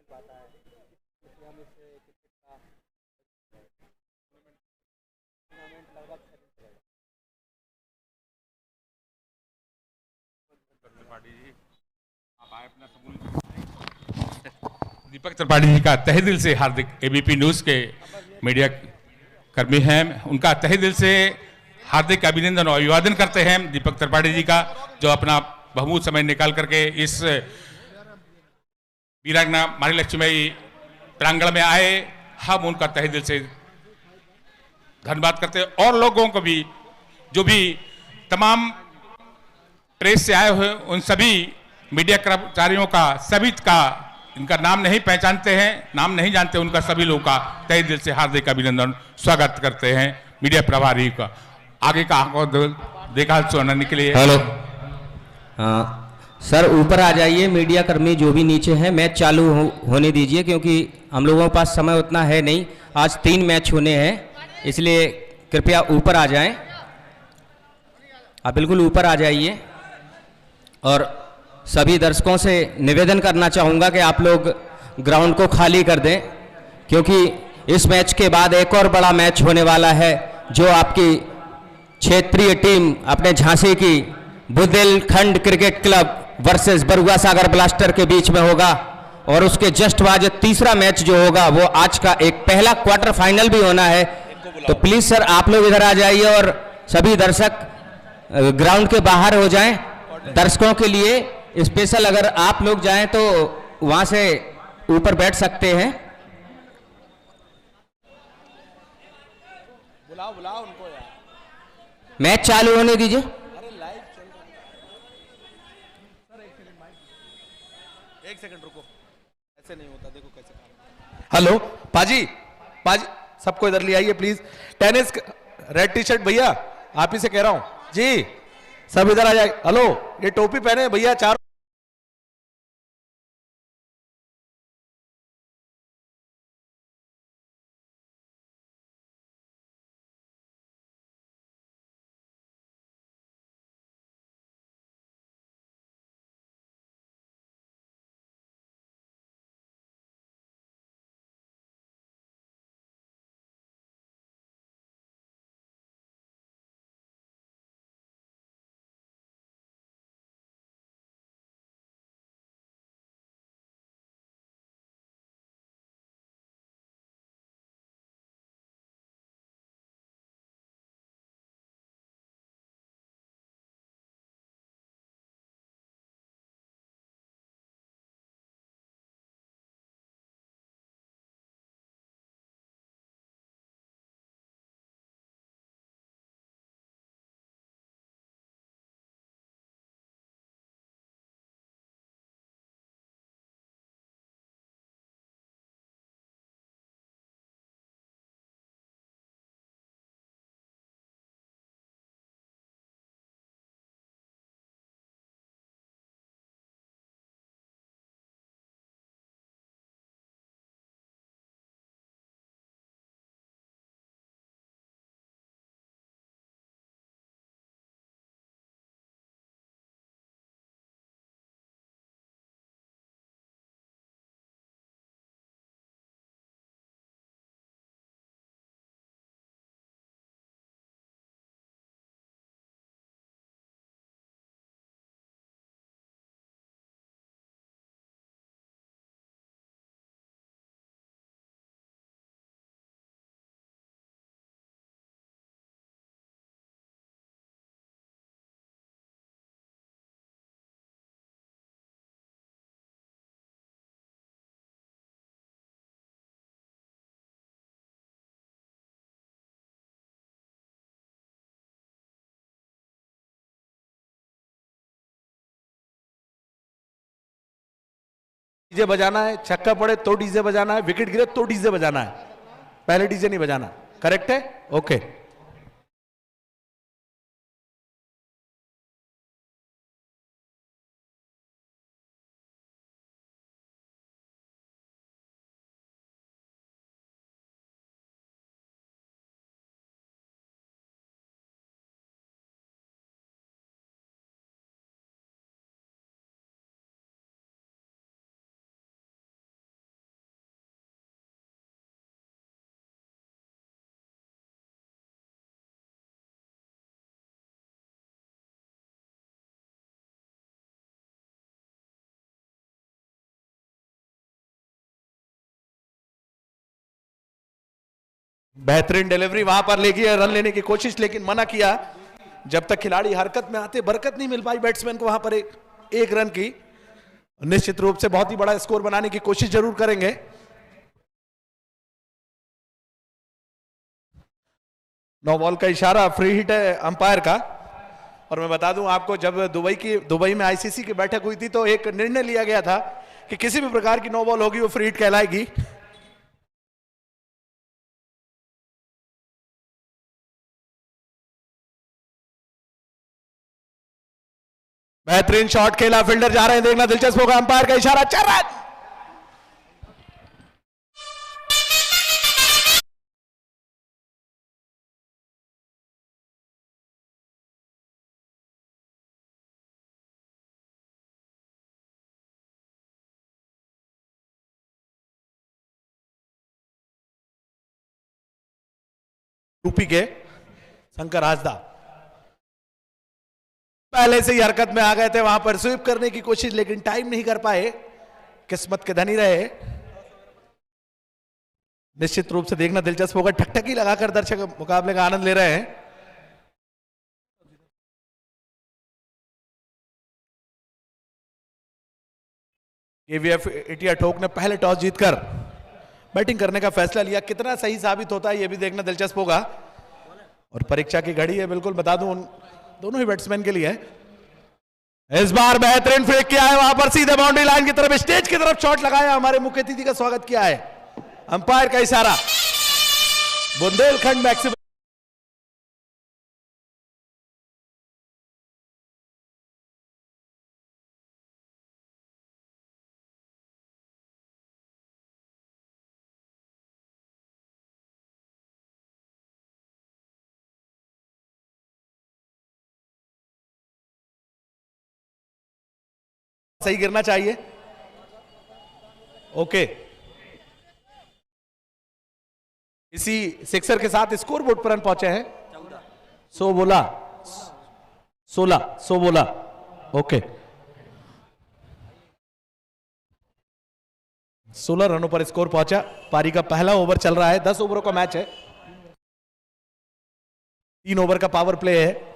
त्रिपाठी जी, आप आए अपना दीपक त्रिपाठी जी का तहे दिल से हार्दिक, एबीपी न्यूज के मीडिया कर्मी हैं, उनका तहे दिल से हार्दिक अभिनंदन और अभिवादन करते हैं दीपक त्रिपाठी जी का, जो अपना बहुमूल्य समय निकाल करके इस वीरांगना मानी लक्ष्मी प्रांगण में आए। हम उनका तहे दिल से धन्यवाद करते हैं। और लोगों को भी, जो भी तमाम प्रेस से आए हुए उन सभी मीडिया कर्मचारियों का, सभी का, इनका नाम नहीं पहचानते हैं, नाम नहीं जानते, उनका सभी लोगों का तहे दिल से हार्दिक अभिनंदन स्वागत करते हैं मीडिया प्रभारी का। आगे का देखा सुनने के लिए। हेलो, हाँ सर, ऊपर आ जाइए। मीडिया कर्मी जो भी नीचे हैं, मैच चालू होने दीजिए, क्योंकि हम लोगों के पास समय उतना है नहीं। आज 3 मैच होने हैं, इसलिए कृपया ऊपर आ जाएं। आप बिल्कुल ऊपर आ जाइए। और सभी दर्शकों से निवेदन करना चाहूँगा कि आप लोग ग्राउंड को खाली कर दें, क्योंकि इस मैच के बाद एक और बड़ा मैच होने वाला है, जो आपकी क्षेत्रीय टीम अपने झांसी की Bundelkhand cricket club versus Barua Sagar blaster के बीच में होगा। और उसके जस्ट बाद तीसरा मैच जो होगा वो आज का एक पहला क्वार्टर फाइनल भी होना है। तो प्लीज सर, आप लोग इधर आ जाइए और सभी दर्शक ग्राउंड के बाहर हो जाएं। दर्शकों के लिए स्पेशल अगर आप लोग जाएं तो वहां से ऊपर बैठ सकते हैं। बुलाओ बुलाओ उनको यार। मैच चालू होने दीजिए। अरे लाइव चल रहा है सर। एक सेकंड रुको, ऐसे नहीं होता, देखो कैसे काम। हेलो पाजी, पाजी सबको इधर ले आइए please. Tennis red T shirt भैया, आप ही से कह रहा हूं जी, सब इधर आ जाए। हेलो, ये टोपी पहने भैया, चार डीजे बजाना है, छक्का पड़े तो डीजे बजाना है, विकेट गिरे तो डीजे बजाना है, पहले डीजे नहीं बजाना। करेक्ट है? ओके। बेहतरीन डिलीवरी वहां पर लेगी, रन लेने की कोशिश लेकिन मना किया। जब तक खिलाड़ी हरकत में आते बरकत नहीं मिल पाई बैट्समैन को वहां पर एक रन की। निश्चित रूप से बहुत ही बड़ा स्कोर बनाने की कोशिश जरूर करेंगे। नो बॉल का इशारा, फ्री हिट है अंपायर का। और मैं बता दूं आपको, जब दुबई में आईसीसी की बैठक हुई थी तो एक निर्णय लिया गया था कि किसी भी प्रकार की नो बॉल होगी वो फ्री हिट कहलाएगी। बेहतरीन शॉट खेला, फील्डर जा रहे हैं, देखना दिलचस्प होगा। अंपायर का इशारा, 4 रन। यूपी के शंकर हासदा पहले से ही हरकत में आ गए थे, वहां पर स्वीप करने की कोशिश लेकिन टाइम नहीं कर पाए, किस्मत के धनी रहे। निश्चित रूप से देखना दिलचस्प होगा, ठकठकी लगाकर दर्शक मुकाबले का आनंद ले रहे हैं। केवीएफ एटिया ठोक ने पहले टॉस जीतकर बैटिंग करने का फैसला लिया। कितना सही साबित होता है यह भी देखना दिलचस्प होगा। और परीक्षा की घड़ी है, बिल्कुल बता दूं दोनों ही बैट्समैन के लिए। इस बार बेहतरीन फेंक किया है, वहां पर सीधे बाउंड्री लाइन की तरफ, स्टेज की तरफ शॉट लगाया। हमारे मुख्य अतिथि का स्वागत किया है। अंपायर का इशारा, बुंदेलखंड मैक्सिमम। सही गिरना चाहिए। ओके, इसी सिक्सर के साथ स्कोर बोर्ड पर रन पहुंचे हैं 16 ओके, 16 रनों पर स्कोर पहुंचा। पारी का पहला ओवर चल रहा है, 10 ओवरों का मैच है, 3 ओवर का पावर प्ले है।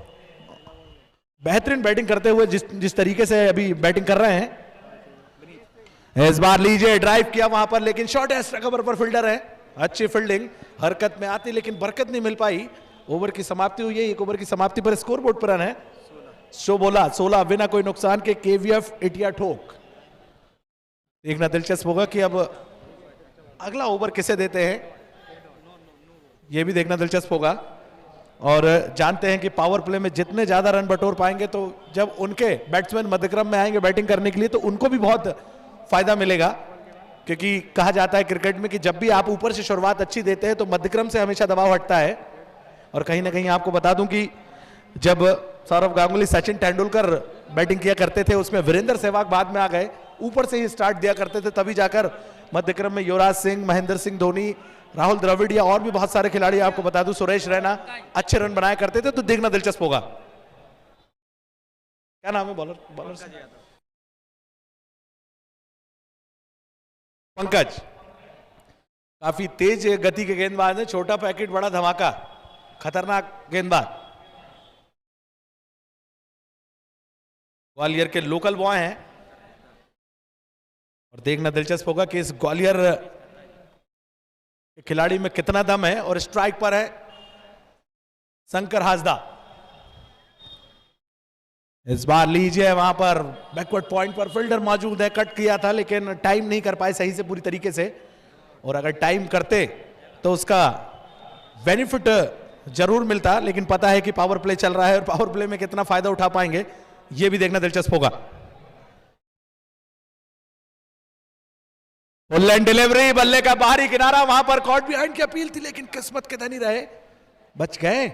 बेहतरीन बैटिंग करते हुए जिस तरीके से अभी बैटिंग कर रहे हैं। इस बार लीजिए, ड्राइव किया वहां पर लेकिन शॉर्ट एक्स्ट्रा कवर पर फील्डर है। अच्छी फील्डिंग, हरकत में आती लेकिन बरकत नहीं मिल पाई। ओवर की समाप्ति हुई है, 1 ओवर की समाप्ति पर स्कोर बोर्ड पर रन है 16 बिना कोई नुकसान के। केवीएफ एटिया ठोक। देखना दिलचस्प होगा कि अब अगला ओवर किसे देते हैं, यह भी देखना दिलचस्प होगा। और जानते हैं कि पावर प्ले में जितने ज्यादा रन बटोर पाएंगे तो जब उनके बैट्समैन मध्यक्रम में आएंगे बैटिंग करने के लिए तो उनको भी बहुत फायदा मिलेगा। क्योंकि कहा जाता है क्रिकेट में कि जब भी आप ऊपर से शुरुआत अच्छी देते हैं तो मध्यक्रम से हमेशा दबाव हटता है। और कहीं ना कहीं आपको बता दूं कि जब सौरव गांगुली, सचिन तेंदुलकर बैटिंग किया करते थे उसमें वीरेंद्र सहवाग बाद में आ गए, ऊपर से ही स्टार्ट दिया करते थे, तभी जाकर मध्यक्रम में युवराज सिंह, महेंद्र सिंह धोनी, राहुल द्रविड़ या और भी बहुत सारे खिलाड़ी, आपको बता दूं सुरेश रैना अच्छे रन बनाया करते थे। तो देखना दिलचस्प होगा। क्या नाम है बॉलर से? पंकज। काफी तेज गति के गेंदबाज है, छोटा पैकेट बड़ा धमाका, खतरनाक गेंदबाज। ग्वालियर के लोकल बॉय हैं। और देखना दिलचस्प होगा कि इस ग्वालियर खिलाड़ी में कितना दम है। और स्ट्राइक पर है शंकर हासदा। इस बार लीजिए, वहां पर बैकवर्ड पॉइंट पर फील्डर मौजूद है, कट किया था लेकिन टाइम नहीं कर पाए सही से पूरी तरीके से। और अगर टाइम करते तो उसका बेनिफिट जरूर मिलता, लेकिन पता है कि पावर प्ले चल रहा है और पावर प्ले में कितना फायदा उठा पाएंगे यह भी देखना दिलचस्प होगा। फुल एंड डिलीवरी, बल्ले का बाहरी किनारा, वहां पर कॉट बिहाइंड की अपील थी लेकिन किस्मत के धनी रहे, बच गए।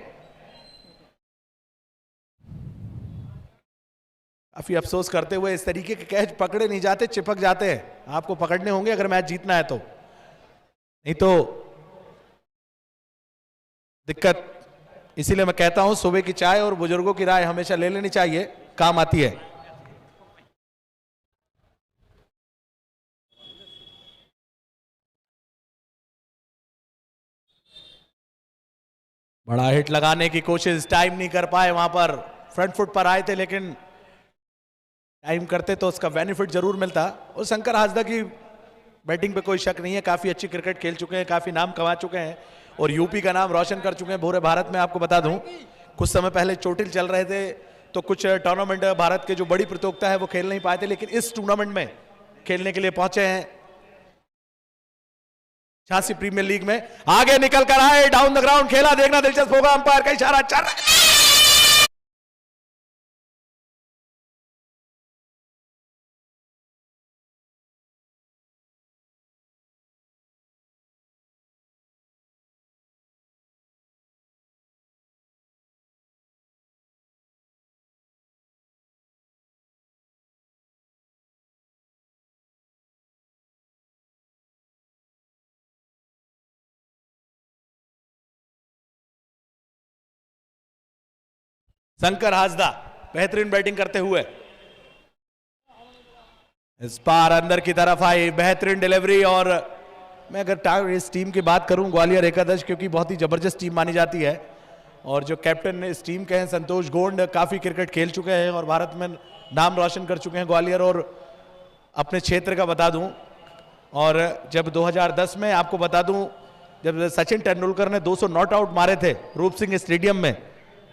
काफी अफसोस करते हुए, इस तरीके के कैच पकड़े नहीं जाते, चिपक जाते हैं। आपको पकड़ने होंगे अगर मैच जीतना है तो, नहीं तो दिक्कत। इसीलिए मैं कहता हूं सुबह की चाय और बुजुर्गों की राय हमेशा ले लेनी चाहिए, काम आती है। बड़ा हिट लगाने की कोशिश, टाइम नहीं कर पाए, वहां पर फ्रंट फुट पर आए थे लेकिन टाइम करते तो उसका बेनिफिट जरूर मिलता। और शंकर हाजदा की बैटिंग पे कोई शक नहीं है, काफी अच्छी क्रिकेट खेल चुके हैं, काफी नाम कमा चुके हैं और यूपी का नाम रोशन कर चुके हैं पूरे भारत में। आपको बता दूं कुछ समय पहले चोटिल चल रहे थे तो कुछ टूर्नामेंट भारत के जो बड़ी प्रतियोगिता है वो खेल नहीं पाए थे, लेकिन इस टूर्नामेंट में खेलने के लिए पहुंचे हैं। झांसी प्रीमियर लीग में आगे निकल कर आए, डाउन द ग्राउंड खेला, देखना दिलचस्प होगा। अंपायर का इशारा चल रहा है। शंकर हाजदा बेहतरीन बैटिंग करते हुए इस पार अंदर की तरफ आई, बेहतरीन डिलीवरी। और मैं अगर इस टीम की बात करूं ग्वालियर एकादश, क्योंकि बहुत ही जबरदस्त टीम मानी जाती है और जो कैप्टन इस टीम के हैं संतोष गोंड, काफी क्रिकेट खेल चुके हैं और भारत में नाम रोशन कर चुके हैं ग्वालियर और अपने क्षेत्र का बता दूं। और जब 2010 में आपको बता दूं जब सचिन तेंदुलकर ने 200 नॉट आउट मारे थे रूप सिंह स्टेडियम में,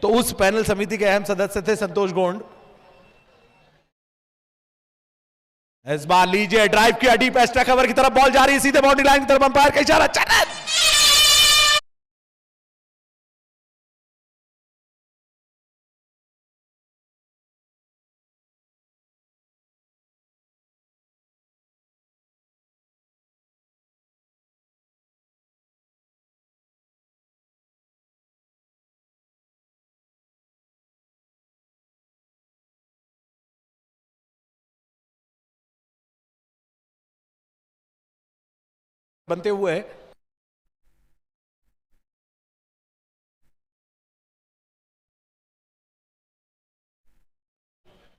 तो उस पैनल समिति के अहम सदस्य थे संतोष गोंड। इस बार लीजिए ड्राइव किया डीप एक्स्ट्रा कवर की तरफ, बॉल जा रही है सीधे बाउंड्री लाइन की तरफ, अंपायर का इशारा, चैलेंज। बनते हुए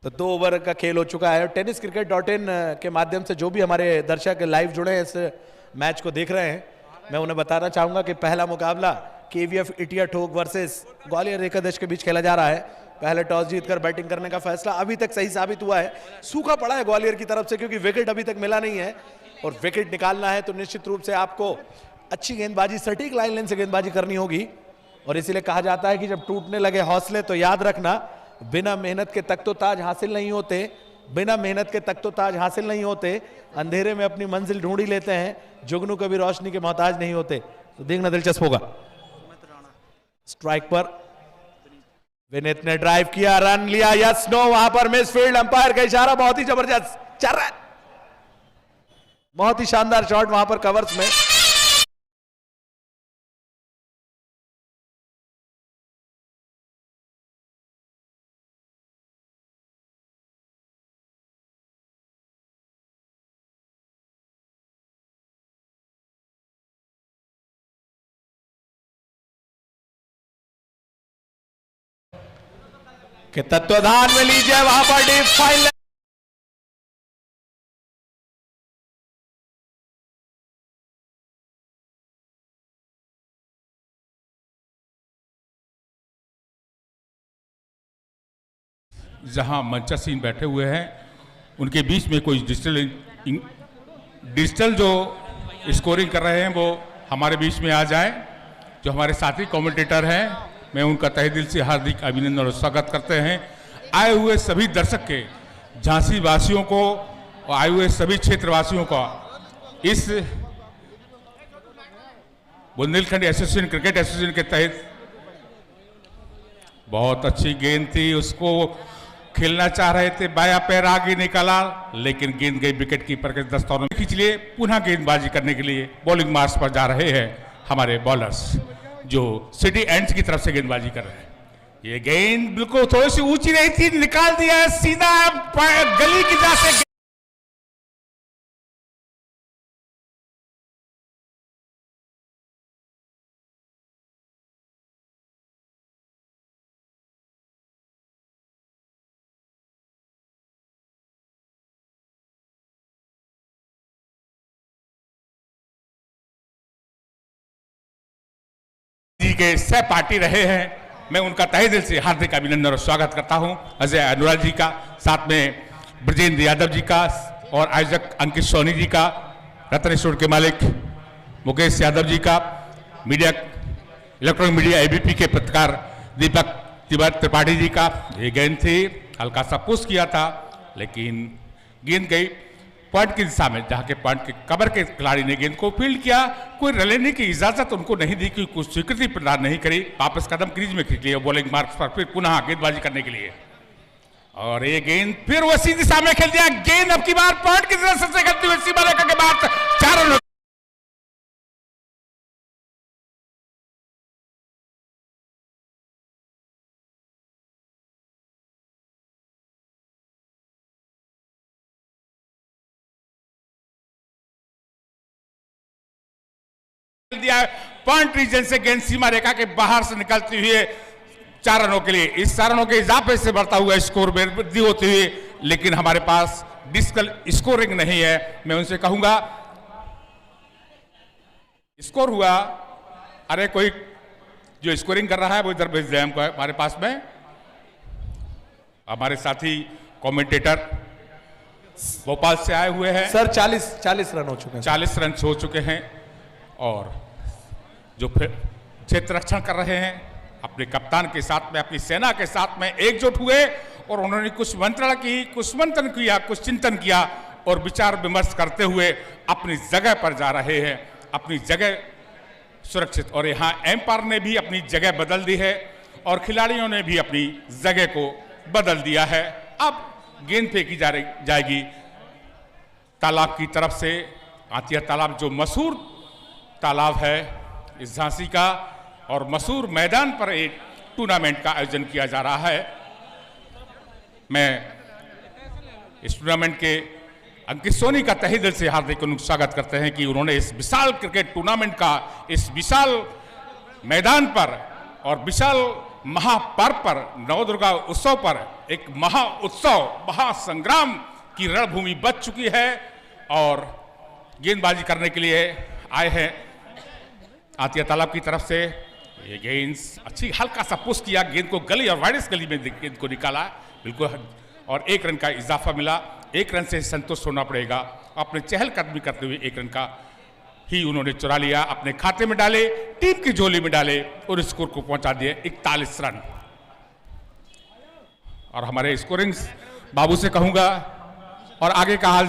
तो 2 ओवर का खेल हो चुका है। टेनिस क्रिकेट .in के माध्यम से जो भी हमारे दर्शक लाइव जुड़े हैं इस मैच को देख रहे हैं, मैं उन्हें बताना चाहूंगा कि पहला मुकाबला केवीएफ इटिया ठोक वर्सेस ग्वालियर एकादश के बीच खेला जा रहा है। पहले टॉस जीतकर बैटिंग करने का फैसला अभी तक सही साबित हुआ है। सूखा पड़ा है ग्वालियर की तरफ से क्योंकि विकेट अभी तक मिला नहीं है और विकेट निकालना है तो निश्चित रूप से आपको अच्छी गेंदबाजी, सटीक लाइन से गेंदबाजी करनी होगी। और इसीलिए कहा जाता है कि जब टूटने लगे हौसले तो याद रखना बिना मेहनत के तख्तो-ताज हासिल नहीं होते, बिना मेहनत के तख्तो-ताज हासिल नहीं होते, अंधेरे में अपनी मंजिल ढूंढ ही लेते हैं, जुगनू कभी रोशनी के मोहताज नहीं होते। तो देखना दिलचस्प होगा। स्ट्राइक पर विनीत ने ड्राइव किया, रन लिया, यस नो, वहां पर मिस फील्ड, अंपायर का इशारा, बहुत ही जबरदस्त, 4 रन, बहुत ही शानदार शॉट वहां पर कवर्स में। के तत्वाधान में लीजिए, वहां पर डीप फाइनल जहां मंचासीन बैठे हुए हैं उनके बीच में कोई डिजिटल जो स्कोरिंग कर रहे हैं वो हमारे बीच में आ जाए। जो हमारे साथी कमेंटेटर हैं, मैं उनका तहे दिल से हार्दिक अभिनंदन और स्वागत करते हैं। आए हुए सभी दर्शक के, झांसी वासियों को और आए हुए सभी क्षेत्रवासियों का इस बुंदेलखंड एसोसिएशन, क्रिकेट एसोसिएशन के तहत बहुत अच्छी गेंद थी, उसको खेलना चाह रहे थे, बाया पैर आगे निकाला लेकिन गेंद गई विकेट कीपर के दस्तों में। खींच लिए, पुनः गेंदबाजी करने के लिए बॉलिंग मार्च पर जा रहे हैं हमारे बॉलर्स जो सिटी एंड्स की तरफ से गेंदबाजी कर रहे हैं। ये गेंद बिल्कुल थोड़ी सी ऊंची नहीं थी, निकाल दिया सीधा गली की जा से। के सहपाठी रहे हैं, मैं उनका तहे दिल से हार्दिक अभिनंदन और स्वागत करता हूं। अजय अनुराग जी का, साथ में ब्रजेंद्र यादव जी का और आयोजक अंकित सोनी जी का, रत्न स्टोर के मालिक मुकेश यादव जी का, मीडिया इलेक्ट्रॉनिक मीडिया एबीपी के पत्रकार दीपक त्रिपाठी जी का। ये गेंद थी, हल्का सा पुश किया था, लेकिन गेंद गई पॉइंट की दिशा में, जहां के पॉइंट के कवर के खिलाड़ी ने गेंद को फील्ड किया। कोई रलेने की इजाजत उनको नहीं दी, कोई कुछ स्वीकृति प्रदान नहीं करी। वापस कदम क्रीज में खींच लिया बॉलिंग मार्क्स पर, फिर पुनः गेंदबाजी करने के लिए, और ये गेंद फिर उसी दिशा में खेल दिया। गेंद अब की बार पॉइंट की तरफ से करती हुई सीमा रेखा के बाद 4 रन दिया। पॉइंट रीजन से गेंद सीमा रेखा के बाहर से निकलती हुई 4 रनों के लिए, इस 4 रनों के इजाफे से बढ़ता हुआ स्कोर में वृद्धि होती हुई, लेकिन हमारे पास डिस्कल स्कोरिंग नहीं है। मैं उनसे कहूंगा, स्कोर हुआ, अरे कोई जो स्कोरिंग कर रहा है वो इधर भेज दे हमको हमारे पास में। हमारे साथी कमेंटेटर भोपाल से आए हुए हैं। सर 40 रन हो चुके हैं। 40 रन हो चुके हैं, और जो क्षेत्र रक्षण कर रहे हैं अपने कप्तान के साथ में, अपनी सेना के साथ में एकजुट हुए, और उन्होंने कुछ मंत्रणा की, कुछ मंथन किया, कुछ चिंतन किया, और विचार विमर्श करते हुए अपनी जगह पर जा रहे हैं, अपनी जगह सुरक्षित। और यहाँ एम्पायर ने भी अपनी जगह बदल दी है, और खिलाड़ियों ने भी अपनी जगह को बदल दिया है। अब गेंद फेंकी जाएगी तालाब की तरफ से। आतिया तालाब जो मशहूर तालाब है इस झांसी का, और मशहूर मैदान पर एक टूर्नामेंट का आयोजन किया जा रहा है। मैं इस टूर्नामेंट के अंकित सोनी का तहे दिल से हार्दिक स्वागत करते हैं कि उन्होंने इस विशाल क्रिकेट टूर्नामेंट का इस विशाल मैदान पर और विशाल महापर्व पर, नवदुर्गा उत्सव पर, एक महाउत्सव, महासंग्राम की रणभूमि बच चुकी है, और गेंदबाजी करने के लिए आए हैं आतिया तालाब की तरफ से। ये गेंद अच्छी हल्का सा पुश किया, गेंद को गली और वाइडस गली में गेंद को निकाला बिल्कुल, और 1 रन का इजाफा मिला। 1 रन से संतुष्ट होना पड़ेगा। अपने चहलकदमी करते हुए 1 रन का ही उन्होंने चुरा लिया, अपने खाते में डाले, टीम की झोली में डाले, और स्कोर को पहुंचा दिए 41 रन। और हमारे स्कोरिंग बाबू से कहूंगा, और आगे का हाल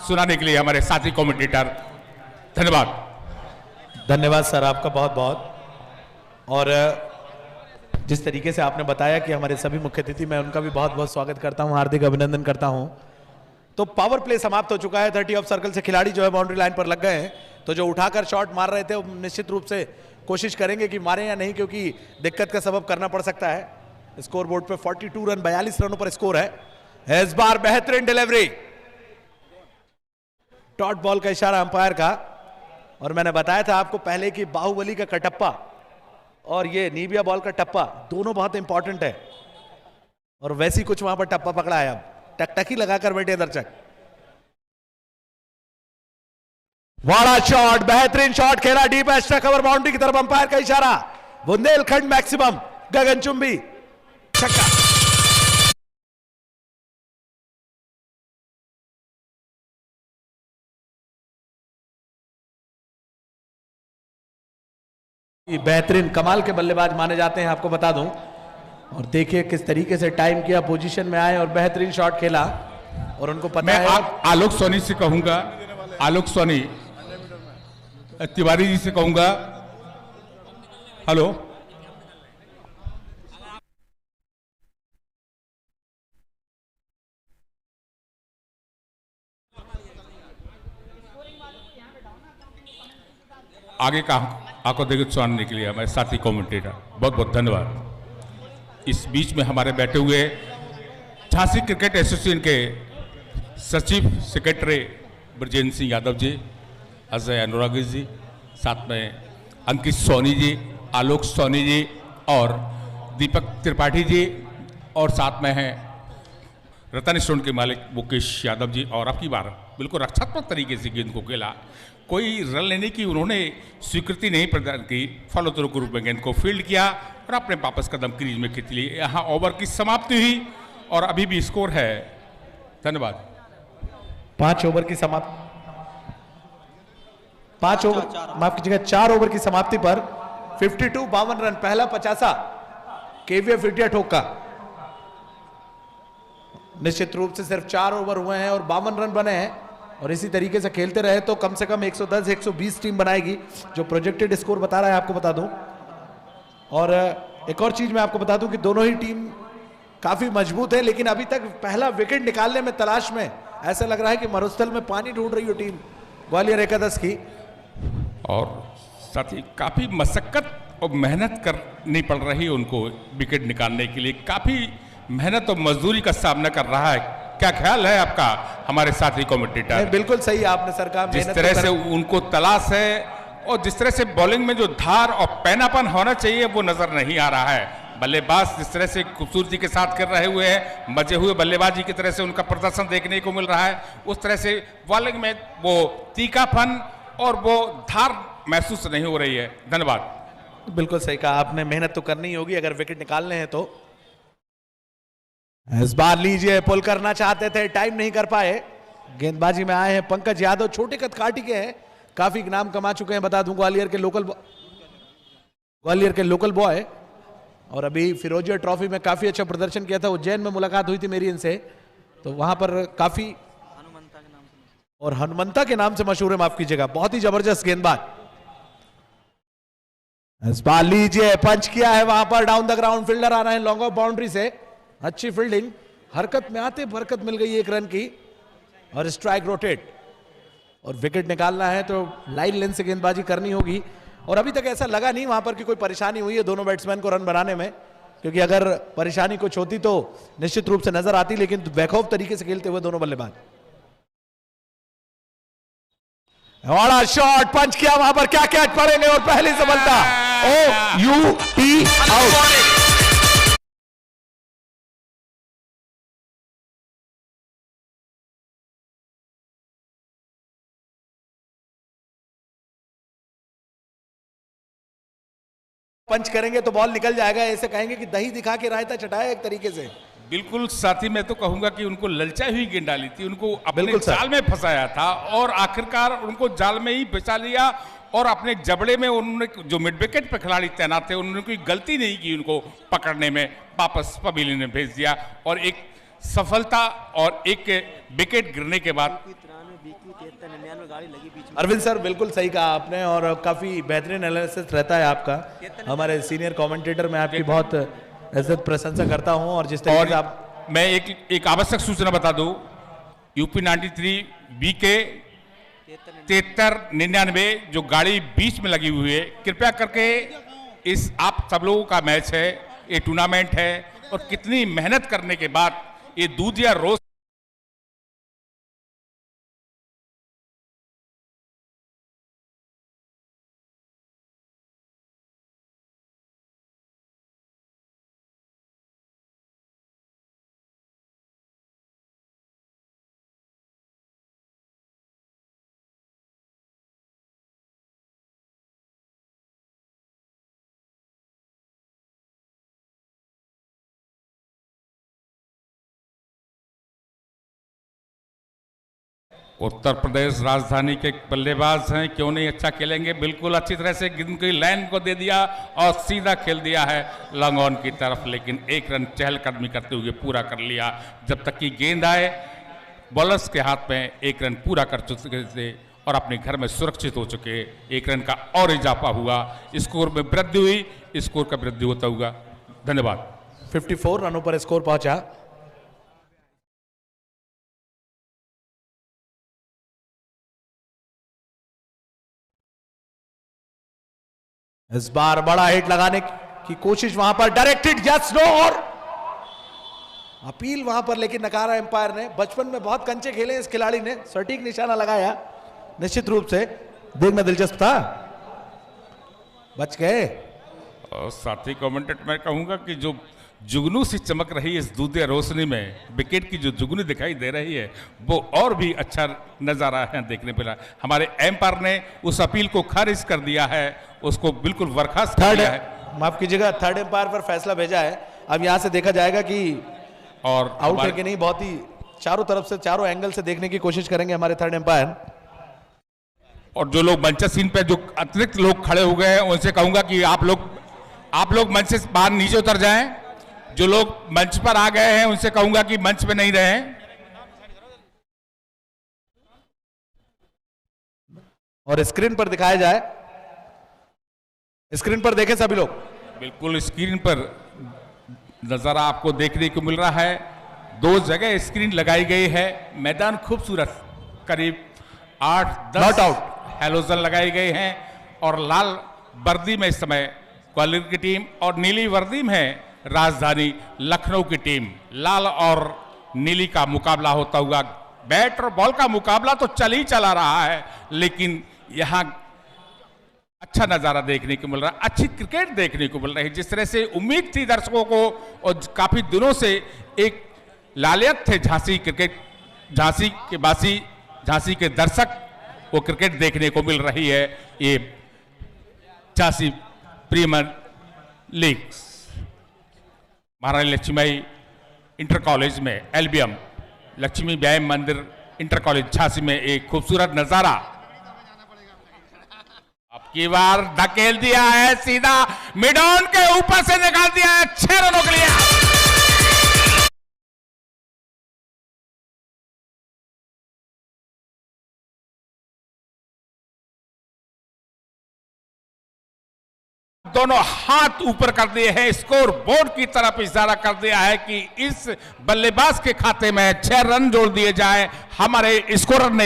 सुनाने के लिए हमारे साथी कमेंटेटर। धन्यवाद। धन्यवाद सर आपका बहुत बहुत। और जिस तरीके से आपने बताया कि हमारे सभी मुख्य अतिथि, मैं उनका भी बहुत बहुत स्वागत करता हूं, हार्दिक अभिनंदन करता हूं। तो पावर प्ले समाप्त हो चुका है। 30 ऑफ सर्कल से खिलाड़ी जो है बाउंड्री लाइन पर लग गए हैं। तो जो उठाकर शॉट मार रहे थे वो निश्चित रूप से कोशिश करेंगे कि मारें या नहीं, क्योंकि दिक्कत का सबब करना पड़ सकता है। स्कोर बोर्ड पे 42 रन 42 रनों पर स्कोर है। इस बार बेहतरीन डिलीवरी, डॉट बॉल का इशारा अंपायर का। और मैंने बताया था आपको पहले कि बाहुबली का कटप्पा और ये नीबिया बॉल का टप्पा दोनों बहुत इंपॉर्टेंट है, और वैसी कुछ वहां पर टप्पा पकड़ा है। अब टकटकी लगाकर बैठे दर्शक। बड़ा शॉट, बेहतरीन शॉट खेला, डीप एक्स्ट्रा कवर बाउंड्री की तरफ, अंपायर का इशारा। बुंदेलखंड मैक्सिमम, गगनचुंबी छक्का। बेहतरीन कमाल के बल्लेबाज माने जाते हैं, आपको बता दूं। और देखिए किस तरीके से टाइम किया, पोजीशन में आए और बेहतरीन शॉट खेला, और उनको पता है। आलोक सोनी से कहूंगा, आलोक सोनी तिवारी जी से कहूंगा, हेलो, आगे का आपको देखिए सुनाने के लिए हमारे साथी कमेंटेटर, बहुत बहुत धन्यवाद। इस बीच में हमारे बैठे हुए झांसी क्रिकेट एसोसिएशन के सचिव सेक्रेटरी ब्रजेंद्र सिंह यादव जी, अजय अनुराग जी, साथ में अंकित सोनी जी, आलोक सोनी जी और दीपक त्रिपाठी जी, और साथ में हैं रतन स्टोन के मालिक मुकेश यादव जी, और अब की बार बिल्कुल रक्षात्मक तरीके से गेंद को खेला। कोई रन लेने की उन्होंने स्वीकृति नहीं प्रदान की, फॉलो थ्रू के रूप में गेंद को फील्ड किया और अपने वापस कदम क्रीज में खींच लिए। यहाँ ओवर की समाप्ति हुई और अभी भी स्कोर है। धन्यवाद। 5 ओवर की समाप्ति, 5 ओवर, माफ कीजिएगा, 4 ओवर की समाप्ति पर 52 52 रन, पहला 50 केवीएफ इंडिया ठोक का। निश्चित रूप से सिर्फ 4 ओवर हुए हैं और 52 रन बने हैं, और इसी तरीके से खेलते रहे तो कम से कम 110 120 टीम बनाएगी, जो प्रोजेक्टेड स्कोर बता रहा है आपको बता दूं। और एक और चीज मैं आपको बता दूं कि दोनों ही टीम काफी मजबूत है, लेकिन अभी तक पहला विकेट निकालने में तलाश में, ऐसा लग रहा है कि मरुस्थल में पानी ढूंढ रही हो टीम ग्वालियर एकादश की। और साथ ही काफ़ी मशक्कत और मेहनत करनी पड़ रही है उनको विकेट निकालने के लिए, काफ़ी मेहनत और मजदूरी का सामना कर रहा है। क्या ख्याल है आपका हमारे साथी कमेंटेटर? बिल्कुल सही आपने सरकार, जिस तरह से उनको तलाश है और जिस तरह से बॉलिंग में जो धार और पैनापन होना चाहिए वो नजर नहीं आ रहा है। बल्लेबाज जिस तरह से खूबसूरती के साथ कर रहे हुए हैं, मजे हुए बल्लेबाजी की तरह से उनका प्रदर्शन देखने को मिल रहा है, उस तरह से बॉलिंग में वो तीखापन और वो धार महसूस नहीं हो रही है। धन्यवाद। बिल्कुल सही कहा आपने, मेहनत तो करनी ही होगी अगर विकेट निकालने हैं तो। इस बार लीजिए, पुल करना चाहते थे, टाइम नहीं कर पाए। गेंदबाजी में आए हैं पंकज यादव, छोटे कद काटी के हैं, काफी नाम कमा चुके हैं, बता दूं ग्वालियर के लोकल बॉय, और अभी फिरोजिया ट्रॉफी में काफी अच्छा प्रदर्शन किया था। उज्जैन में मुलाकात हुई थी मेरी इनसे, तो वहां पर काफी, और हनुमंता के नाम से मशहूर है, माफ कीजिएगा, बहुत ही जबरदस्त गेंदबाज। इस बार लीजिए, पंच किया है वहां पर, डाउन द ग्राउंड, फील्डर आ रहे हैं लॉन्ग ऑफ बाउंड्री से, अच्छी फील्डिंग, हरकत में आते बरकत मिल गई 1 रन की, और स्ट्राइक रोटेट, और विकेट निकालना है तो लाइन लेंथ से गेंदबाजी करनी होगी। और अभी तक ऐसा लगा नहीं वहां पर कि कोई परेशानी हुई है दोनों बैट्समैन को रन बनाने में, क्योंकि अगर परेशानी कुछ होती तो निश्चित रूप से नजर आती, लेकिन बेखौफ तरीके से खेलते हुए दोनों बल्लेबाज। बड़ा शॉट पंच किया वहां पर, क्या कैच पड़ेंगे, और पहली सफलता, OUT आउट। पंच करेंगे तो बॉल निकल जाएगा, ऐसे कहेंगे कि दही दिखा के रायता चटाया एक तरीके से। बिल्कुल साथी, मैं तो कहूंगा कि उनको ललचाई हुई गेंद डाली थी, उनको अपने जाल में फंसाया था और आखिरकार उनको जाल में ही फंसा लिया, और अपने जबड़े में उन्होंने, जो मिड विकेट पर खिलाड़ी तैनात थे, उन्होंने कोई गलती नहीं की उनको पकड़ने में, वापस पवेलियन में भेज दिया, और एक सफलता और एक विकेट गिरने के बाद। अरविंद सर बिल्कुल सही कहा आपने, और काफी बेहतरीन एनालिसिस रहता है आपका, हमारे सीनियर कमेंटेटर, मैं आपकी बहुत इज्जत प्रशंसा करता हूं। और जिस तरह से आप, मैं एक आवश्यक सूचना बता दूं, यूपी 93 BK 7399 जो गाड़ी बीच में लगी हुई है, कृपया करके इस, आप सब लोगों का मैच है, ये टूर्नामेंट है, और कितनी मेहनत करने के बाद ये दूध या रोज उत्तर प्रदेश राजधानी के बल्लेबाज हैं, क्यों नहीं अच्छा खेलेंगे। बिल्कुल अच्छी तरह से गेंद की लाइन को दे दिया और सीधा खेल दिया है लॉन्ग ऑन की तरफ, लेकिन 1 रन चहलकदमी करते हुए पूरा कर लिया। जब तक कि गेंद आए बॉलर्स के हाथ में 1 रन पूरा कर चुके थे और अपने घर में सुरक्षित हो चुके। 1 रन का और इजाफा हुआ, स्कोर में वृद्धि हुई, स्कोर का वृद्धि होता हुआ। धन्यवाद। 54 रनों पर स्कोर पहुंचा। इस बार बड़ा हिट लगाने की कोशिश, वहां पर डायरेक्टेड यस नो, और अपील वहां पर, लेकिन नकारा एम्पायर ने। बचपन में बहुत कंचे खेले इस खिलाड़ी ने, सटीक निशाना लगाया, निश्चित रूप से देखना दिलचस्प था, बच गए। और साथी कमेंटेटर मैं कहूंगा कि जो जुगनू सी चमक रही इस दूधिया रोशनी में, विकेट की जो जुगनू दिखाई दे रही है वो और भी अच्छा नज़ारा है देखने पे। हमारे एम्पायर ने उस अपील को खारिज कर दिया है, उसको बिल्कुल बर्खास्त कर दिया है। माफ कीजिएगा, थर्ड एम्पायर पर फैसला भेजा है। अब यहां से देखा जाएगा कि और आउट है कि नहीं। बहुत ही चारों तरफ से, चारों एंगल से देखने की कोशिश करेंगे हमारे थर्ड एम्पायर। और जो लोग मंच सीन पे जो अतिरिक्त लोग खड़े हो गए हैं उनसे कहूंगा कि आप लोग मंच से बाहर नीचे उतर जाएं। जो लोग मंच पर आ गए हैं उनसे कहूंगा कि मंच पे नहीं रहें। और स्क्रीन पर दिखाया जाए, स्क्रीन पर देखें सभी लोग। बिल्कुल स्क्रीन पर नजारा आपको देखने को मिल रहा है। 2 जगह स्क्रीन लगाई गई है। मैदान खूबसूरत, करीब 8-10 नॉट आउट हेलोजन लगाए गए हैं। और लाल वर्दी में इस समय ग्वालियर की टीम और नीली वर्दी में राजधानी लखनऊ की टीम। लाल और नीली का मुकाबला होता हुआ, बैट और बॉल का मुकाबला तो चला रहा है, लेकिन यहां अच्छा नजारा देखने को मिल रहा है, अच्छी क्रिकेट देखने को मिल रही है। जिस तरह से उम्मीद थी दर्शकों को, और काफी दिनों से एक लालियत थे झांसी क्रिकेट, झांसी के दर्शक, वो क्रिकेट देखने को मिल रही है। ये झांसी प्रीमियर लीग महारानी लक्ष्मीबाई इंटर कॉलेज में, एलबीएम लक्ष्मी व्यायाम मंदिर इंटर कॉलेज झांसी में एक खूबसूरत नजारा। अब की बार धकेल दिया है, सीधा मिड ऑन के ऊपर से निकाल दिया है 6 रनों के लिए। दोनों हाथ ऊपर कर दिए हैं, स्कोर बोर्ड की तरफ इशारा कर दिया है कि इस बल्लेबाज के खाते में 6 रन जोड़ दिए जाए। हमारे स्कोरर ने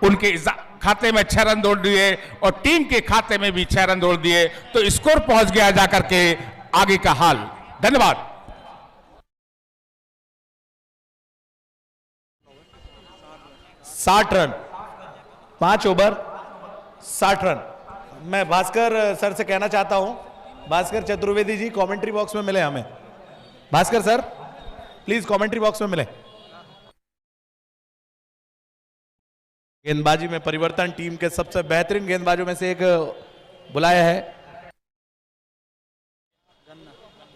उनके खाते में 6 रन जोड़ दिए और टीम के खाते में भी 6 रन जोड़ दिए, तो स्कोर पहुंच गया जाकर के आगे का हाल। धन्यवाद। साठ रन, 5 ओवर 60 रन। मैं भास्कर सर से कहना चाहता हूं, भास्कर चतुर्वेदी जी कमेंट्री बॉक्स में मिले हमें। Bhaskar sir please commentary box में मिले। गेंदबाजी में परिवर्तन, टीम के सबसे बेहतरीन गेंदबाजों में से एक बुलाया है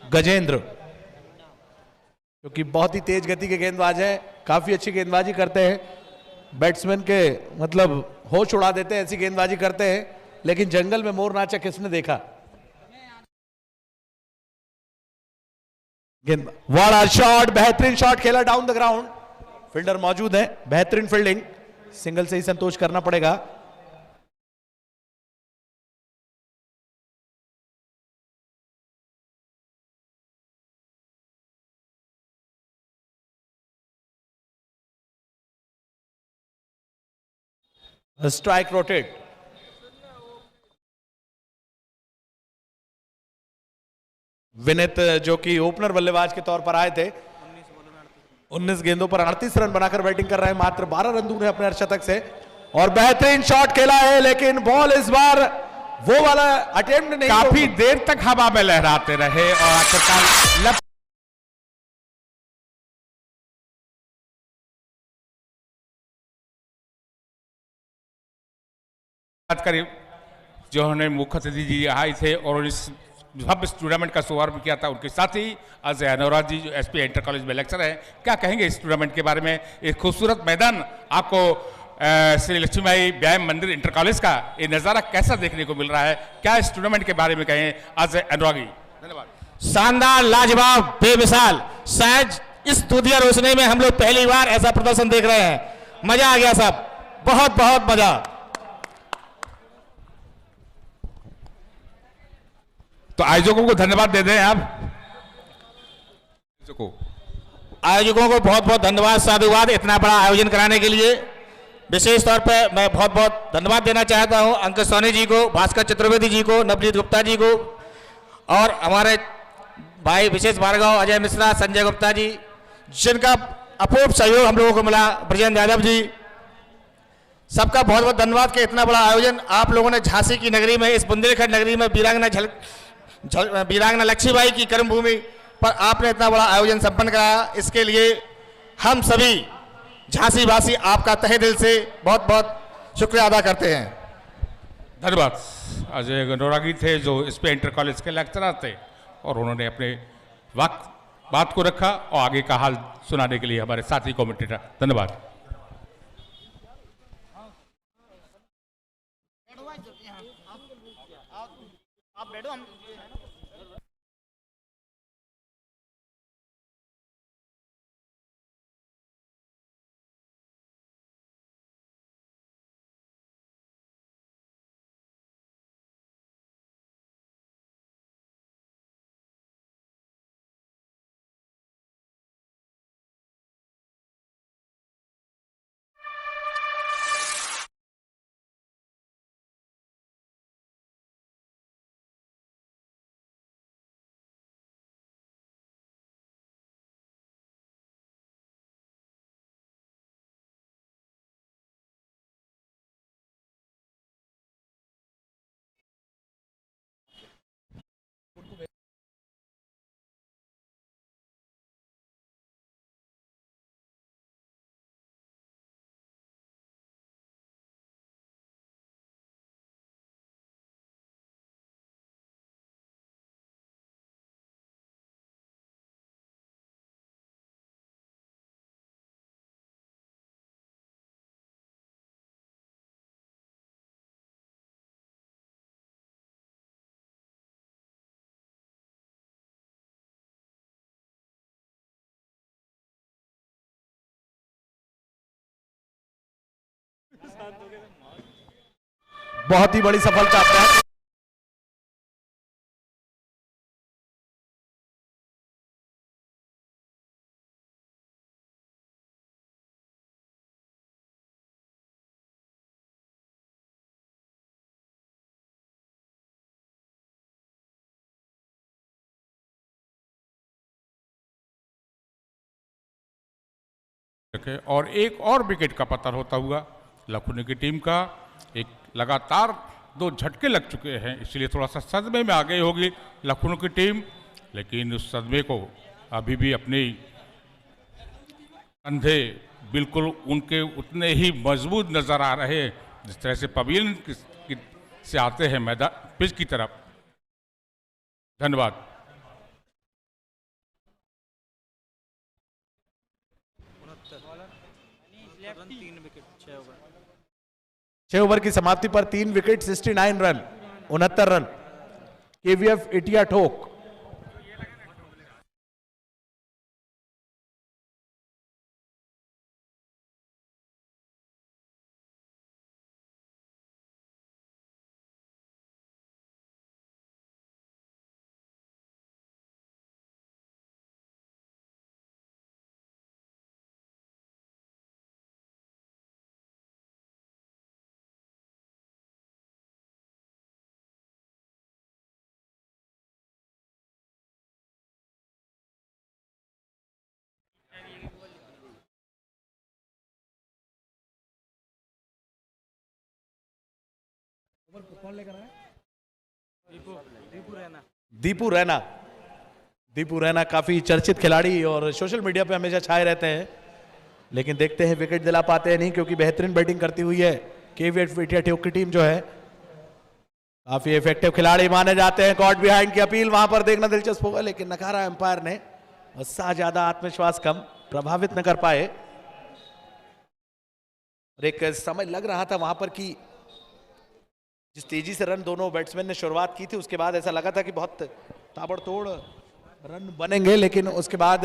गजेंद्र, क्योंकि बहुत ही तेज गति के गेंदबाज है, काफी अच्छी गेंदबाजी करते हैं, बैट्समैन के मतलब होश उड़ा देते हैं, ऐसी गेंदबाजी करते हैं। लेकिन जंगल में मोर नाचा किसने देखा। गेंद वाला शॉट, बेहतरीन शॉट खेला डाउन द ग्राउंड। फील्डर मौजूद है, बेहतरीन फील्डिंग, सिंगल से ही संतोष करना पड़ेगा। Strike rotate. विनीत जो कि ओपनर बल्लेबाज के तौर पर आए थे, 19 गेंदों पर 38 रन बनाकर बैटिंग कर रहे हैं, मात्र 12 रन दूर है अपने अर्धशतक से। और बेहतरीन शॉट खेला है, लेकिन बॉल इस बार वो वाला अटेम्प्ट नहीं, काफी देर तक हवा में लहराते रहे और आखिरकार करीब जो उन्होंने मुख्य अतिथि जी आए थे और इस भव्य टूर्नामेंट का शुभारंभ किया था, उनके साथ ही अजय अनोरा जी जो एसपी इंटर कॉलेज में लेक्चर है, क्या कहेंगे इस टूर्नामेंट के बारे में। एक खूबसूरत मैदान आपको श्री लक्ष्मीबाई व्यायाम मंदिर इंटर कॉलेज का ये नज़ारा कैसा देखने को मिल रहा है, क्या इस टूर्नामेंट के बारे में कहें अजय अनोरा जी। धन्यवाद। शानदार, लाजवाब, बेमिसाल। शायद इस दूधिया रोशनी में हम लोग पहली बार ऐसा प्रदर्शन देख रहे हैं। मजा आ गया साहब, बहुत बहुत मजा। तो आयोजकों को धन्यवाद दे दें आप। आयोजकों को बहुत बहुत धन्यवाद, साधुवाद इतना बड़ा आयोजन कराने के लिए। विशेष तौर पर मैं बहुत बहुत धन्यवाद देना चाहता हूं अंकित सोनी जी को, भास्कर चतुर्वेदी जी को, नवनीत गुप्ता जी को, और हमारे भाई विशेष भार्गव, अजय मिश्रा, संजय गुप्ता जी, जिनका अपूर्व सहयोग हम लोगों को मिला, ब्रजेंद्र यादव जी, सबका बहुत बहुत धन्यवाद कि इतना बड़ा आयोजन आप लोगों ने झांसी की नगरी में, इस बुंदेलखंड नगरी में वीरांगना लक्ष्मीबाई की कर्मभूमि पर आपने इतना बड़ा आयोजन संपन्न कराया, इसके लिए हम सभी झांसी वासी आपका तहे दिल से बहुत बहुत शुक्रिया अदा करते हैं। धन्यवाद। अजय गंडोरागी थे जो इस पे इंटर कॉलेज के लेक्चरर थे और उन्होंने अपने बात को रखा और आगे का हाल सुनाने के लिए हमारे साथी कमेंटेटर। धन्यवाद। आप बैठो। बहुत ही बड़ी सफलता प्राप्त। और एक और विकेट का पतन होता हुआ लखनऊ की टीम का एक लगातार 2 झटके लग चुके हैं, इसलिए थोड़ा सा सदमे में आ गई होगी लखनऊ की टीम, लेकिन उस सदमे को अभी भी अपने कंधे बिल्कुल उनके उतने ही मजबूत नजर आ रहे हैं जिस तरह से पवेलियन से आते हैं मैदान पिच की तरफ। धन्यवाद। छह ओवर की समाप्ति पर 3 विकेट 69 रन 69 रन केवीएफ इटिया ठोक। कौन लेकर आया? दीपू रैना काफी चर्चित खिलाड़ी और सोशल मीडिया पे हमेशा छाए रहते हैं, लेकिन देखते हैं विकेट दिला पाते हैं नहीं, क्योंकि बेहतरीन बैटिंग करती हुई है केवीएफ इटिया ठोक की टीम जो है। काफी इफेक्टिव खिलाड़ी माने जाते हैं। कॉट बिहाइंड की अपील वहां पर देखना दिलचस्प होगा, लेकिन नकारा एम्पायर ने, उत्साह ज्यादा आत्मविश्वास कम, प्रभावित न कर पाए। और एक समय लग रहा था वहां पर कि जिस तेजी से रन दोनों बैट्समैन ने शुरुआत की थी, उसके बाद ऐसा लगा था कि बहुत ताबड़तोड़ रन बनेंगे, लेकिन उसके बाद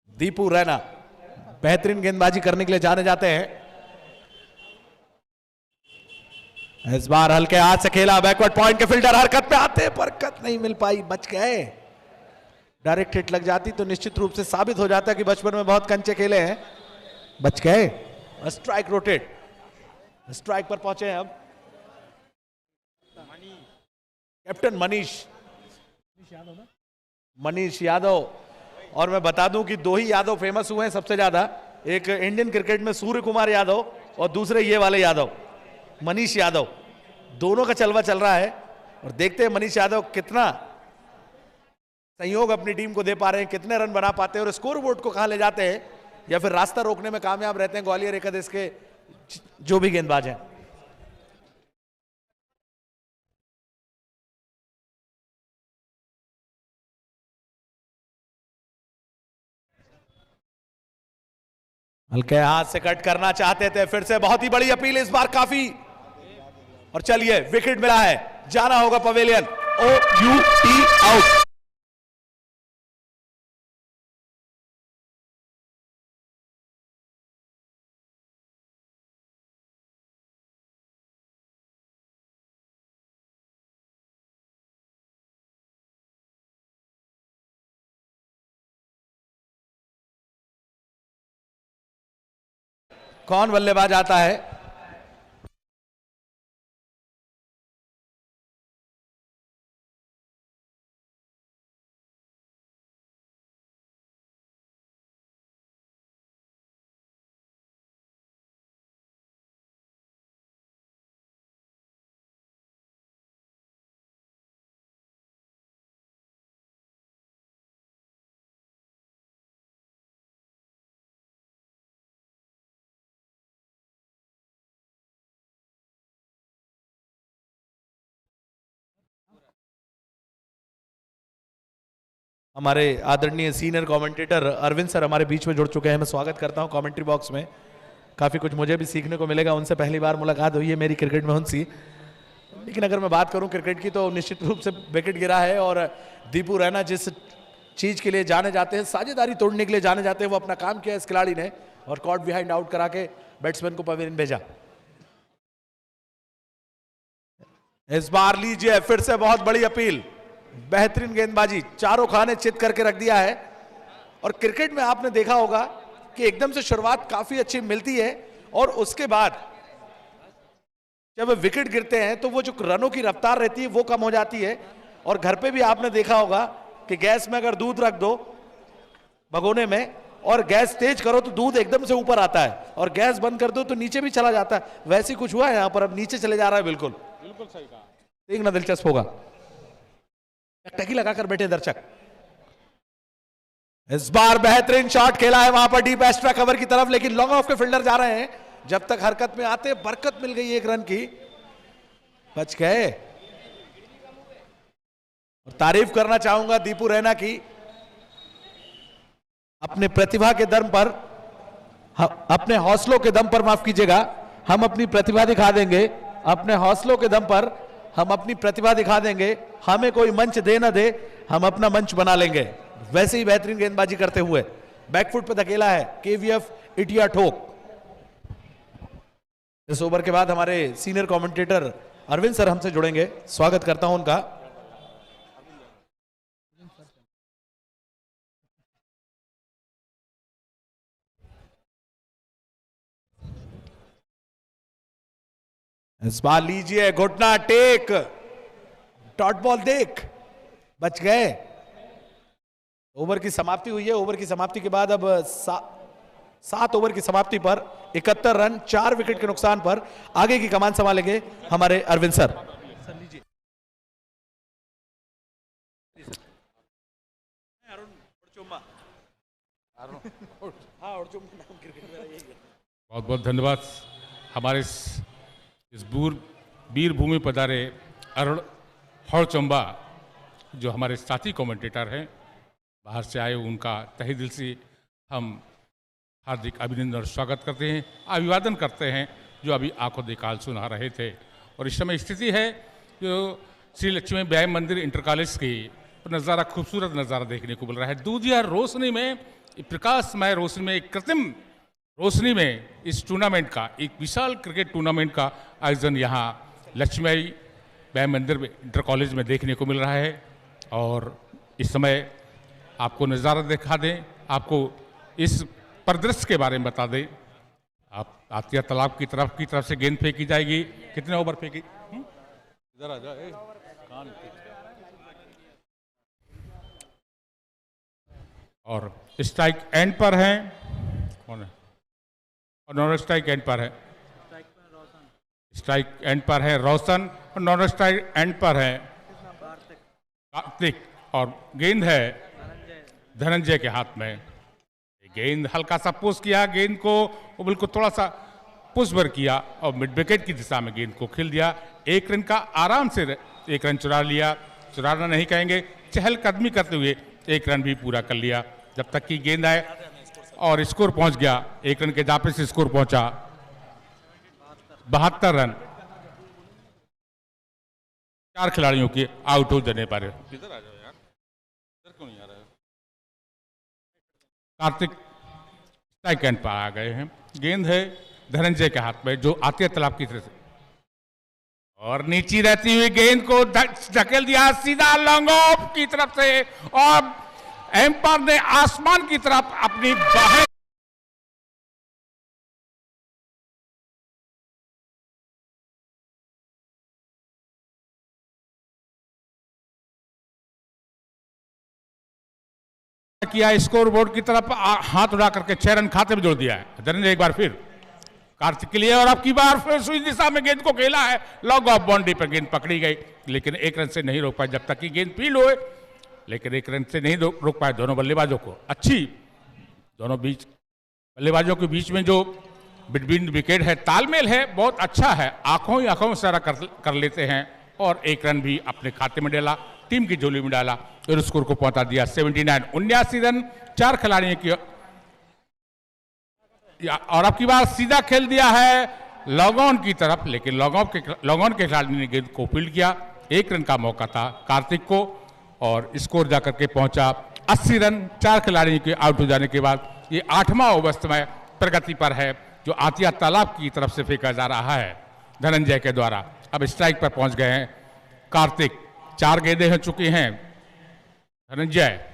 दीपू रैना बेहतरीन गेंदबाजी करने के लिए जाने जाते हैं। इस बार हल्के हाथ से खेला, बैकवर्ड पॉइंट के फील्डर हरकत पे आते, बरकत नहीं मिल पाई, बच गए। डायरेक्ट हिट लग जाती तो निश्चित रूप से साबित हो जाता कि बचपन में बहुत कंचे खेले हैं, बच गए। स्ट्राइक रोटेट, स्ट्राइक पर पहुंचे हैं अब कैप्टन मनीष यादव। और मैं बता दूं कि 2 ही यादव फेमस हुए हैं सबसे ज्यादा, एक इंडियन क्रिकेट में सूर्य कुमार यादव और दूसरे ये वाले यादव मनीष यादव, दोनों का चलवा चल रहा है। और देखते हैं मनीष यादव कितना संयोग अपनी टीम को दे पा रहे हैं, कितने रन बना पाते हैं और स्कोर बोर्ड को कहां ले जाते हैं, या फिर रास्ता रोकने में कामयाब रहते हैं ग्वालियर एकादश के जो भी गेंदबाज हैं। हल्के हाथ से कट करना चाहते थे, फिर से बहुत ही बड़ी अपील इस बार काफी। और चलिए विकेट मिला है, जाना होगा पवेलियन। OUT out. कौन बल्लेबाज आता है? हमारे आदरणीय सीनियर कमेंटेटर अरविंद सर हमारे बीच में जुड़ चुके हैं। मैं स्वागत करता हूं कमेंट्री बॉक्स में। काफ़ी कुछ मुझे भी सीखने को मिलेगा, उनसे पहली बार मुलाकात हुई है मेरी क्रिकेट में उनसी। लेकिन अगर मैं बात करूं क्रिकेट की तो निश्चित रूप से विकेट गिरा है और दीपू रैना जिस चीज़ के लिए जाने जाते हैं, साझेदारी तोड़ने के लिए जाने जाते हैं, वो अपना काम किया इस खिलाड़ी ने और कॉट बिहाइंड आउट करा के बैट्समैन को पवेलियन भेजा। इस बार लीजिए फिर से बहुत बड़ी अपील, बेहतरीन गेंदबाजी, चारों खाने चित करके रख दिया है। और क्रिकेट में आपने देखा होगा कि एकदम से शुरुआत काफी अच्छी मिलती है और उसके बाद जब विकेट गिरते हैं तो वो जो रनों की रफ्तार रहती है वो कम हो जाती है। और घर पे भी आपने देखा होगा कि गैस में अगर दूध रख दो भगोने में और गैस तेज करो तो दूध एकदम से ऊपर आता है और गैस बंद कर दो तो नीचे भी चला जाता है। वैसे कुछ हुआ है यहां पर, अब नीचे चले जा रहा है। बिल्कुल बिल्कुल सही कहा, देखना दिलचस्प होगा। टकी लगाकर बैठे दर्शक। इस बार बेहतरीन शॉट खेला है वहां पर डीप एक्स्ट्रा कवर की तरफ, लेकिन लॉन्ग ऑफ के फील्डर जा रहे हैं। जब तक हरकत में आते बरकत मिल गई एक रन की, बच गए। और तारीफ करना चाहूंगा दीपू रैना की, अपने प्रतिभा के दम पर, अपने हौसलों के दम पर, माफ कीजिएगा, हम अपनी प्रतिभा दिखा देंगे। अपने हौसलों के दम पर हम अपनी प्रतिभा दिखा देंगे। हमें कोई मंच दे ना दे, हम अपना मंच बना लेंगे। वैसे ही बेहतरीन गेंदबाजी करते हुए बैकफुट पे धकेला है KVF इटिया ठोक। इस ओवर के बाद हमारे सीनियर कमेंटेटर अरविंद सर हमसे जुड़ेंगे, स्वागत करता हूं उनका। इस बार लीजिए घुटना टेक, डॉट बॉल देख, बच गए। ओवर की समाप्ति हुई है। ओवर की समाप्ति के बाद अब 7 ओवर की समाप्ति पर 71 रन 4 विकेट के नुकसान पर आगे की कमान संभालेंगे हमारे अरविंद सर। बहुत बहुत धन्यवाद हमारे इस वीर भूमि पधारे अरुण हौचंबा जो हमारे साथी कमेंटेटर हैं, बाहर से आए, उनका तहे दिल से हम हार्दिक अभिनंदन और स्वागत करते हैं, अभिवादन करते हैं, जो अभी आंखों देखा सुना रहे थे। और इस समय स्थिति है जो श्री लक्ष्मी व्यायाम मंदिर इंटर कॉलेज की नज़ारा, खूबसूरत नज़ारा देखने को मिल रहा है। दूधिया रोशनी में, प्रकाशमय रोशनी में, एक कृत्रिम रोशनी में इस टूर्नामेंट का, एक विशाल क्रिकेट टूर्नामेंट का आयोजन यहाँ लक्ष्मी व्यायाम मंदिर में इंटर कॉलेज में देखने को मिल रहा है। और इस समय आपको नज़ारा दिखा दें, आपको इस परिदृश्य के बारे में बता दें। आप आतिया तालाब की तरफ से गेंद फेंकी जाएगी। कितने ओवर फेंकी? इधर आ जा, और स्ट्राइक एंड पर हैं, कौन है? और नॉन स्ट्राइक एंड पर है, स्ट्राइक एंड पर है रोशन और नॉन स्ट्राइक एंड पर है कार्तिक और गेंद है धनंजय के हाथ में। गेंद हल्का सा पुश किया, गेंद को वो बिल्कुल थोड़ा सा पुश भर किया और मिड विकेट की दिशा में गेंद को खिल दिया। 1 रन का आराम से 1 रन चुरा लिया, चुराना नहीं कहेंगे, चहलकदमी करते हुए 1 रन भी पूरा कर लिया जब तक कि गेंद आए और स्कोर पहुंच गया। 1 रन के दापे से स्कोर पहुंचा 72 रन 4 खिलाड़ियों के आउट हो जाने पर। किधर आ जाओ यार, इधर क्यों नहीं आ रहा है? कार्तिक स्ट्राइक एंड पर आ गए हैं। गेंद है धनंजय के हाथ में जो आते तालाब की तरफ से और नीचे रहती हुई गेंद को धकेल दिया सीधा लॉन्ग ऑफ की तरफ से और एम्पायर ने आसमान की तरफ अपनी बाहें किया, स्कोर बोर्ड की तरफ हाथ उड़ा करके 6 रन खाते में जोड़ दिया है धनंजय। एक बार फिर कार्तिक के लिए और अब की बार फिर सुई दिशा में गेंद को खेला है, लॉन्ग ऑफ बाउंड्री पर गेंद पकड़ी गई लेकिन 1 रन से नहीं रोक पाए जब तक कि गेंद फील्ड हुए, लेकिन 1 रन से नहीं रोक पाए दोनों बल्लेबाजों को। अच्छी दोनों बीच बल्लेबाजों के बीच में जो बिटवीन विकेट है तालमेल है बहुत अच्छा है, आंखों ही आंखों में सारा कर लेते हैं और 1 रन भी अपने खाते में डाला, टीम की झोली में डाला और स्कोर को पहुंचा दिया 79। 79 रन 4 खिलाड़ियों की और अब की बार सीधा खेल दिया है लॉन्ग ऑन की तरफ, लेकिन लॉन्ग ऑन के खिलाड़ी ने गेंद को फील्ड किया। 1 रन का मौका था कार्तिक को और स्कोर जाकर के पहुंचा 80 रन 4 खिलाड़ियों के आउट हो जाने के बाद। ये 8वां ओवर में प्रगति पर है जो आतिया तालाब की तरफ से फेंका जा रहा है धनंजय के द्वारा। अब स्ट्राइक पर पहुंच गए हैं कार्तिक, 4 गेंदें हो चुकी हैं। धनंजय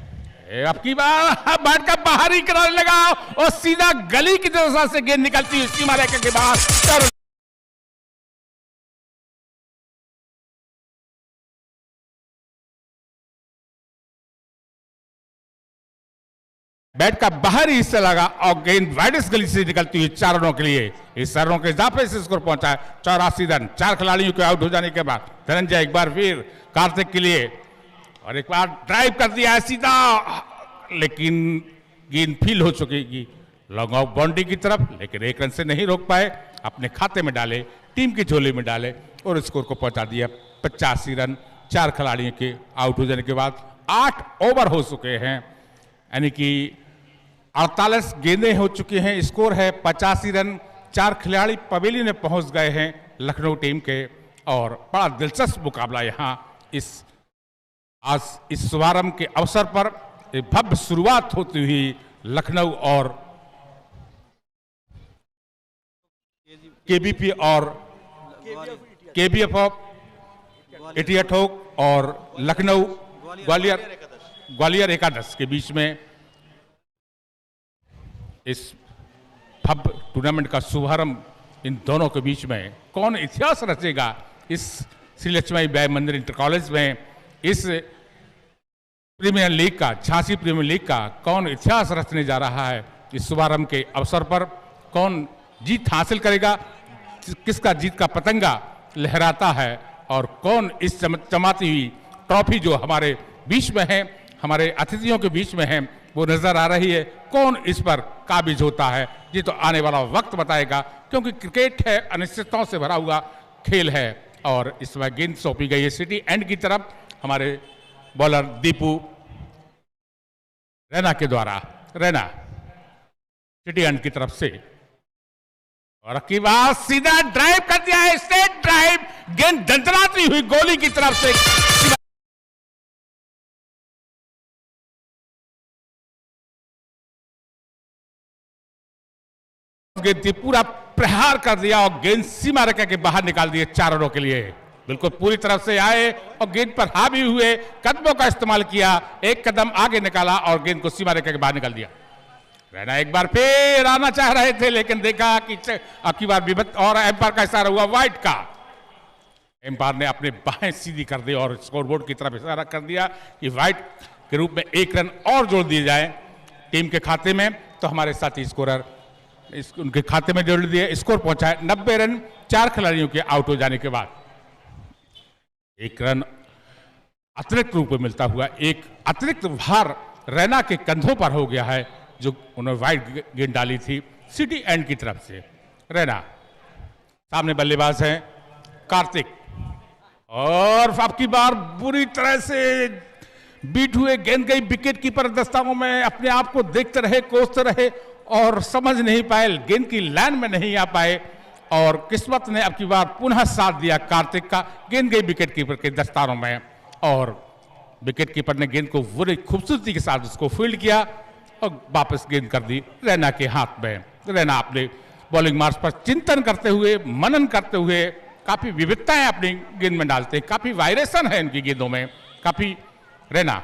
अब की बार बैट का बाहर ही कराने लगा और सीधा गली की दिशा से गेंद निकलती हुई सीमा रेखा के बाहर बैट का बाहरी हिस्सा लगा और गेंद वाइडस गली से निकलती हुई 4 रनों के लिए। इस रनों के इजाफे से स्कोर पहुंचा है 84 रन 4 खिलाड़ियों के आउट हो जाने के बाद। धनंजय एक बार फिर कार्तिक के लिए और एक बार ड्राइव कर दिया है सीधा, लेकिन गेंद फील हो चुकी लॉन्ग ऑफ बाउंड्री की तरफ, लेकिन 1 रन से नहीं रोक पाए, अपने खाते में डाले, टीम की झोली में डाले और स्कोर को पहुंचा दिया 85 रन 4 खिलाड़ियों के आउट हो जाने के बाद। 8 ओवर हो चुके हैं यानी कि 48 गेंदें हो चुकी हैं, स्कोर है 85 रन 4 खिलाड़ी पवेलियन में पहुंच गए हैं लखनऊ टीम के और बड़ा दिलचस्प मुकाबला यहाँ आज इस शुभारंभ के अवसर पर एक भव्य शुरुआत होती हुई लखनऊ और केबीपी और केबीएफ ऑफ एटियाठोक और लखनऊ ग्वालियर एकादश के बीच में इस भव्य टूर्नामेंट का शुभारंभ इन दोनों के बीच में कौन इतिहास रचेगा इस श्री लक्ष्मीबाई बाई मंदिर इंटर कॉलेज में, इस प्रीमियर लीग का, झांसी प्रीमियर लीग का कौन इतिहास रचने जा रहा है। इस शुभारंभ के अवसर पर कौन जीत हासिल करेगा, किसका जीत का पतंगा लहराता है और कौन इस चमचमाती हुई ट्रॉफी जो हमारे बीच में है, हमारे अतिथियों के बीच में है, वो नजर आ रही है, कौन इस पर काबिज होता है ये तो आने वाला वक्त बताएगा, क्योंकि क्रिकेट है, अनिश्चितताओं से भरा हुआ खेल है। और इस समय गेंद सौंपी गई है सिटी एंड की तरफ हमारे बॉलर दीपू रैना के द्वारा। रैना सिटी एंड की तरफ से और की बात सीधा ड्राइव कर दिया है, स्ट्रेट ड्राइव, गेंद दंतराती हुई गोली की तरफ से गेंद पूरा प्रहार कर दिया और गेंद सीमा रेखा के बाहर निकाल दिए 4 रनों के लिए। बिल्कुल पूरी तरफ से आए और गेंद पर हावी हुए, कदमों का इस्तेमाल किया, एक कदम आगे निकाला और गेंद को सीमा रेखा के बाहर निकाल दिया। रैना एक बार फिर आना चाह रहे थे लेकिन देखा कि अब की बार विभक्त और एम्पायर का इशारा हुआ वाइट का। एम्पायर ने अपने बाहें सीधी कर दी और स्कोरबोर्ड की तरफ इशारा कर दिया कि वाइट के रूप में 1 रन और जोड़ दिए जाए टीम के खाते में, तो हमारे साथी स्कोरर उनके खाते में जोड़ दिए, स्कोर पहुंचा है 90 रन 4 खिलाड़ियों के आउट हो जाने के बाद। एक रन अतिरिक्त रूप में मिलता हुआ एक अतिरिक्त भार रैना के कंधों पर हो गया है, जो उन्होंने वाइड गेंद डाली थी सिटी एंड की तरफ से। रैना सामने बल्लेबाज हैं कार्तिक, और अब की बार बुरी तरह से बीट हुए गेंद गई विकेट कीपर दस्ताओं में, अपने आप को देखते रहे, कोसते रहे और समझ नहीं पाए, गेंद की लाइन में नहीं आ पाए, और किस्मत ने अब की बार पुनः साथ दिया कार्तिक का। गेंद गई विकेट कीपर के दस्तानों में और विकेट कीपर ने गेंद को बड़ी खूबसूरती के साथ उसको फील्ड किया और वापस गेंद कर दी रैना के हाथ में। रैना अपने बॉलिंग मार्च पर चिंतन करते हुए, मनन करते हुए, काफी विविधताएं अपनी गेंद में डालते हैं, काफी वायरेशन है इनकी गेंदों में, काफी। रैना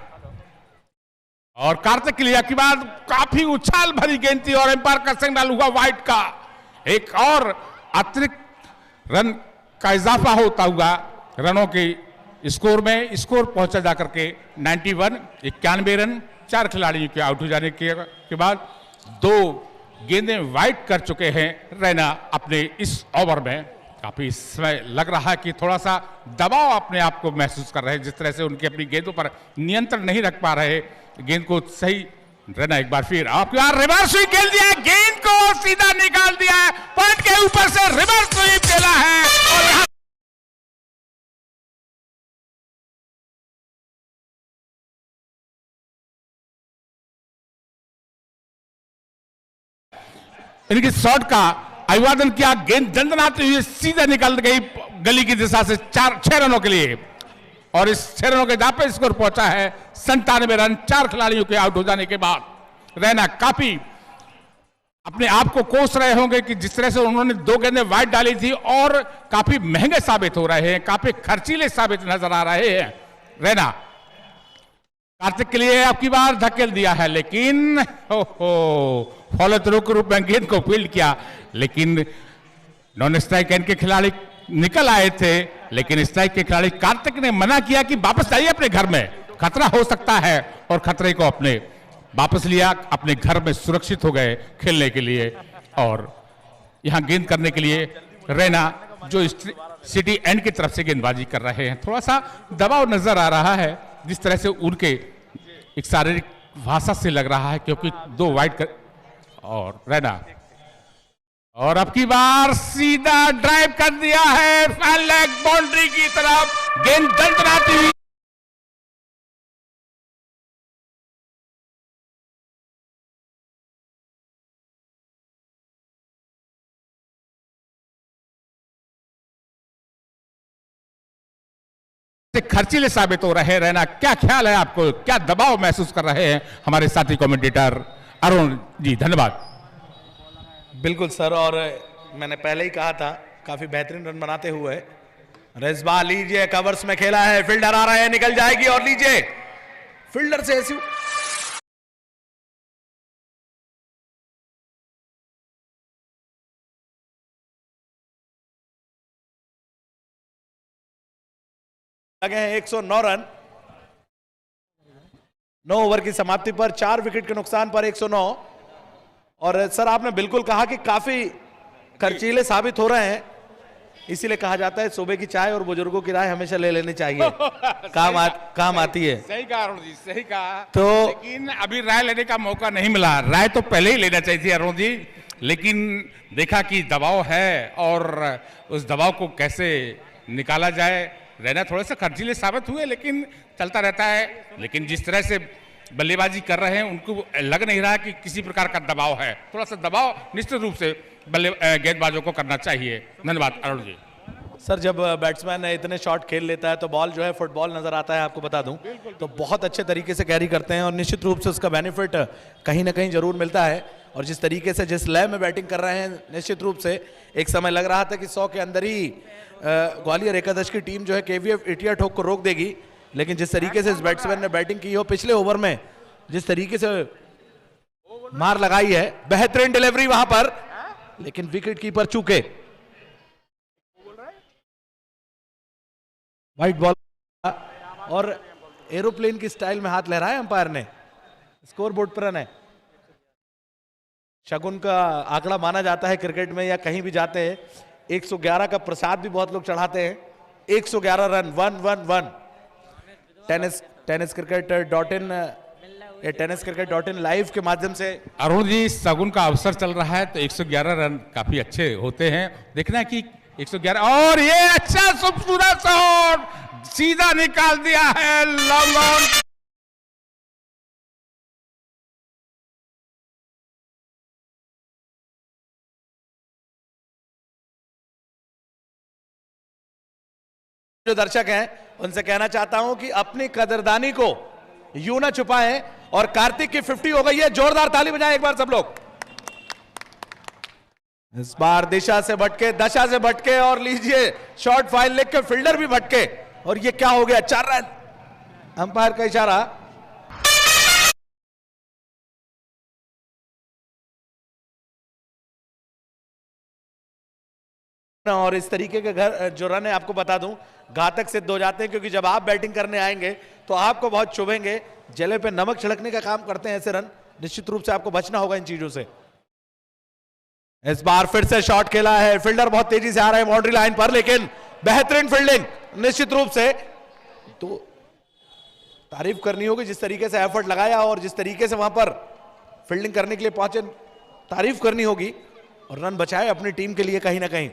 और कार्तिक के लिए की बाद काफी उछाल भरी गेंद थी और एम्पायर का सिग्नल हुआ वाइड का। एक और अतिरिक्त रन का इजाफा होता हुआ रनों के स्कोर में, स्कोर पहुंचा जाकर के 91 रन 4 खिलाड़ियों के आउट हो जाने के बाद 2 गेंदें वाइड कर चुके हैं रैना अपने इस ओवर में। काफी समय लग रहा है कि थोड़ा सा दबाव अपने आप को महसूस कर रहे हैं, जिस तरह से उनके अपनी गेंदों पर नियंत्रण नहीं रख पा रहे, गेंद को सही। रैना एक बार फिर आपके बार रिवर्स स्वीप खेल दिया है, गेंद को सीधा निकाल दिया है, पॉइंट के ऊपर से रिवर्स स्वीप खेला है और यहां इनकी शॉट का अभिवादन किया, गेंद दंदनाती हुई सीधा निकल गई गली की दिशा से 6 रनों के लिए, और इस 6 रनों के दापे स्कोर पहुंचा है 97 रन 4 खिलाड़ियों के आउट हो जाने के बाद। रैना काफी अपने आप को कोस रहे होंगे कि जिस तरह से उन्होंने 2 गेंदें वाइड डाली थी और काफी महंगे साबित हो रहे हैं, काफी खर्चीले साबित नजर आ रहे हैं। रैना कार्तिक के लिए आपकी बार धकेल दिया है, लेकिन फॉलो थ्रू के रूप में गेंद को फील्ड किया, लेकिन नॉन स्ट्राइक एंड के खिलाड़ी निकल आए थे, लेकिन स्ट्राइक के खिलाड़ी कार्तिक ने मना किया कि वापस जाइए अपने घर में, खतरा हो सकता है, और खतरे को अपने वापस लिया, अपने घर में सुरक्षित हो गए खेलने के लिए। और यहां गेंद करने के लिए रैना जो सिटी एंड की तरफ से गेंदबाजी कर रहे हैं, थोड़ा सा दबाव नजर आ रहा है, जिस तरह से उनके एक शारीरिक भाषा से लग रहा है, क्योंकि 2 वाइड और रैना और अब की बार सीधा ड्राइव कर दिया है लेग बाउंड्री की तरफ, गेंद दंदनाती हुई खर्चीले साबित हो रहे। रैना, क्या ख्याल है आपको, क्या दबाव महसूस कर रहे हैं हमारे साथी कमेंटेटर अरुण जी? धन्यवाद। बिल्कुल सर, और मैंने पहले ही कहा था काफी बेहतरीन रन बनाते हुए। रेजबा लीजिए, कवर्स में खेला है, फील्डर आ रहे हैं, निकल जाएगी, और लीजिए फील्डर से ऐसी लगे हैं 109 रन 9 ओवर की समाप्ति पर, 4 विकेट के नुकसान पर 109। और सर आपने बिल्कुल कहा कि काफी खर्चीले साबित हो रहे हैं, इसीलिए कहा जाता है सुबह की चाय और बुजुर्गों की राय हमेशा ले लेनी चाहिए। काम आती है। सही कहा अरुण जी, सही कहा। तो लेकिन अभी राय लेने का मौका नहीं मिला, राय तो पहले ही लेना चाहिए थी अरुण जी, लेकिन देखा कि दबाव है और उस दबाव को कैसे निकाला जाए। रैना थोड़े से खर्चीले साबित हुए, लेकिन चलता रहता है। लेकिन जिस तरह से बल्लेबाजी कर रहे हैं, उनको लग नहीं रहा कि किसी प्रकार का दबाव है। थोड़ा सा दबाव निश्चित रूप से गेंदबाजों को करना चाहिए। धन्यवाद अरुण जी। सर, जब बैट्समैन इतने शॉट खेल लेता है तो बॉल जो है फुटबॉल नजर आता है, आपको बता दूं, तो बहुत अच्छे तरीके से कैरी करते हैं और निश्चित रूप से उसका बेनिफिट कहीं ना कहीं जरूर मिलता है। और जिस तरीके से जिस लय में बैटिंग कर रहे हैं, निश्चित रूप से एक समय लग रहा था कि 100 के अंदर ही ग्वालियर एकादश की टीम जो है केवीएफ इटिया ठोक को रोक देगी, लेकिन जिस तरीके से इस बैट्समैन ने बैटिंग की हो, पिछले ओवर में जिस तरीके से मार लगाई है, बेहतरीन डिलीवरी वहां पर, लेकिन विकेट कीपर चूके। व्हाइट बॉल और एरोप्लेन की स्टाइल में हाथ लहराया अंपायर ने, स्कोर बोर्ड पर रन है। शगुन का आंकड़ा माना जाता है क्रिकेट में या कहीं भी जाते हैं। 111 का प्रसाद भी बहुत लोग चढ़ाते हैं। 111 रन, 111। टेनिस क्रिकेट.in लाइव के माध्यम से अरुण जी, सगुन का अवसर चल रहा है तो 111 रन काफी अच्छे होते हैं। देखना है कि 111, और ये अच्छा खूबसूरत शॉट सीधा निकाल दिया है, लॉन्ग ऑन। जो दर्शक हैं उनसे कहना चाहता हूं कि अपनी कदरदानी को यूं ना छुपाएं। और कार्तिक की 50 हो गई है, जोरदार ताली बजाएं एक बार सब लोग। इस बार दिशा से भटके, दशा से भटके, और लीजिए शॉर्ट फाइल लिख के फील्डर भी भटके, और ये क्या हो गया, 4 रन। अंपायर का इशारा। और इस तरीके के घर जो रन है आपको बता दूं घातक सिद्ध हो जाते हैं, क्योंकि जब आप बैटिंग करने आएंगे तो आपको बहुत चुभेंगे, जले पे नमक छिड़कने का काम करते हैं ऐसे रन। निश्चित रूप से आपको बचना होगा इन चीजों से। इस बार फिर से शॉट खेला है, फील्डर बहुत तेजी से आ रहा है बाउंड्री लाइन पर, लेकिन बेहतरीन फील्डिंग निश्चित रूप से। तो तारीफ करनी होगी जिस तरीके से एफर्ट लगाया और जिस तरीके से वहां पर फील्डिंग करने के लिए पहुंचे, तारीफ करनी होगी। और रन बचाए अपनी टीम के लिए कहीं ना कहीं।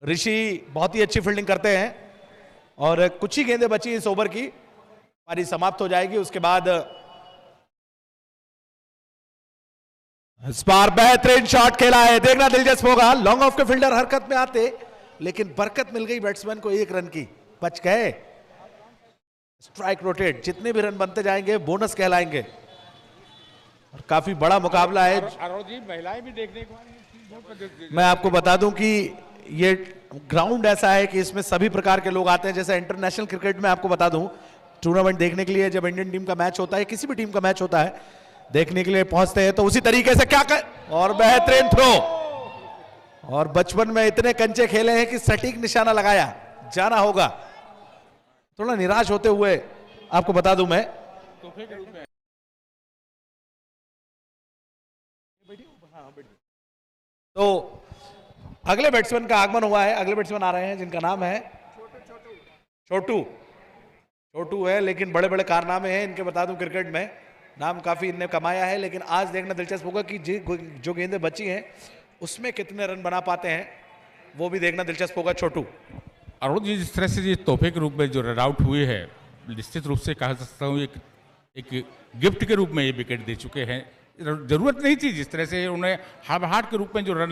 ऋषि बहुत ही अच्छी फील्डिंग करते हैं, और कुछ ही गेंदें बची इस ओवर की, पारी समाप्त हो जाएगी। उसके बाद इस बार बेहतरीन शॉट खेला है, देखना दिलचस्प होगा। लॉन्ग ऑफ के फील्डर हरकत में आते, लेकिन बरकत मिल गई बैट्समैन को 1 रन की, बच गए। स्ट्राइक रोटेट, जितने भी रन बनते जाएंगे बोनस कहलाएंगे, और काफी बड़ा मुकाबला है। अरुण जी, महिलाएं भी देखने को मैं आपको बता दूं कि ये ग्राउंड ऐसा है कि इसमें सभी प्रकार के लोग आते हैं। जैसे इंटरनेशनल क्रिकेट में आपको बता दूं, टूर्नामेंट देखने के लिए जब इंडियन टीम का मैच होता है, किसी भी टीम का मैच होता है, देखने के लिए पहुंचते हैं, तो उसी तरीके से क्या कर, और बेहतरीन थ्रो। और बचपन में इतने कंचे खेले हैं कि सटीक निशाना लगाया, जाना होगा। थोड़ा निराश होते हुए आपको बता दूं मैं, तो अगले बैट्समैन का आगमन हुआ है। अगले बैट्समैन आ रहे हैं जिनका नाम है छोटू है, लेकिन बड़े बड़े कारनामे हैं इनके, बता दूं क्रिकेट में नाम काफी इनने कमाया है। लेकिन आज देखना दिलचस्प होगा कि जो गेंदें बची हैं उसमें कितने रन बना पाते हैं, वो भी देखना दिलचस्प होगा। छोटू अरुण जी, जिस तरह से ये तोहफे के रूप में जो रन आउट हुए हैं, निश्चित रूप से कह सकता हूँ एक गिफ्ट के रूप में ये विकेट दे चुके हैं। जरूरत नहीं थी जिस तरह से उन्हें हार्ड के रूप में जो रन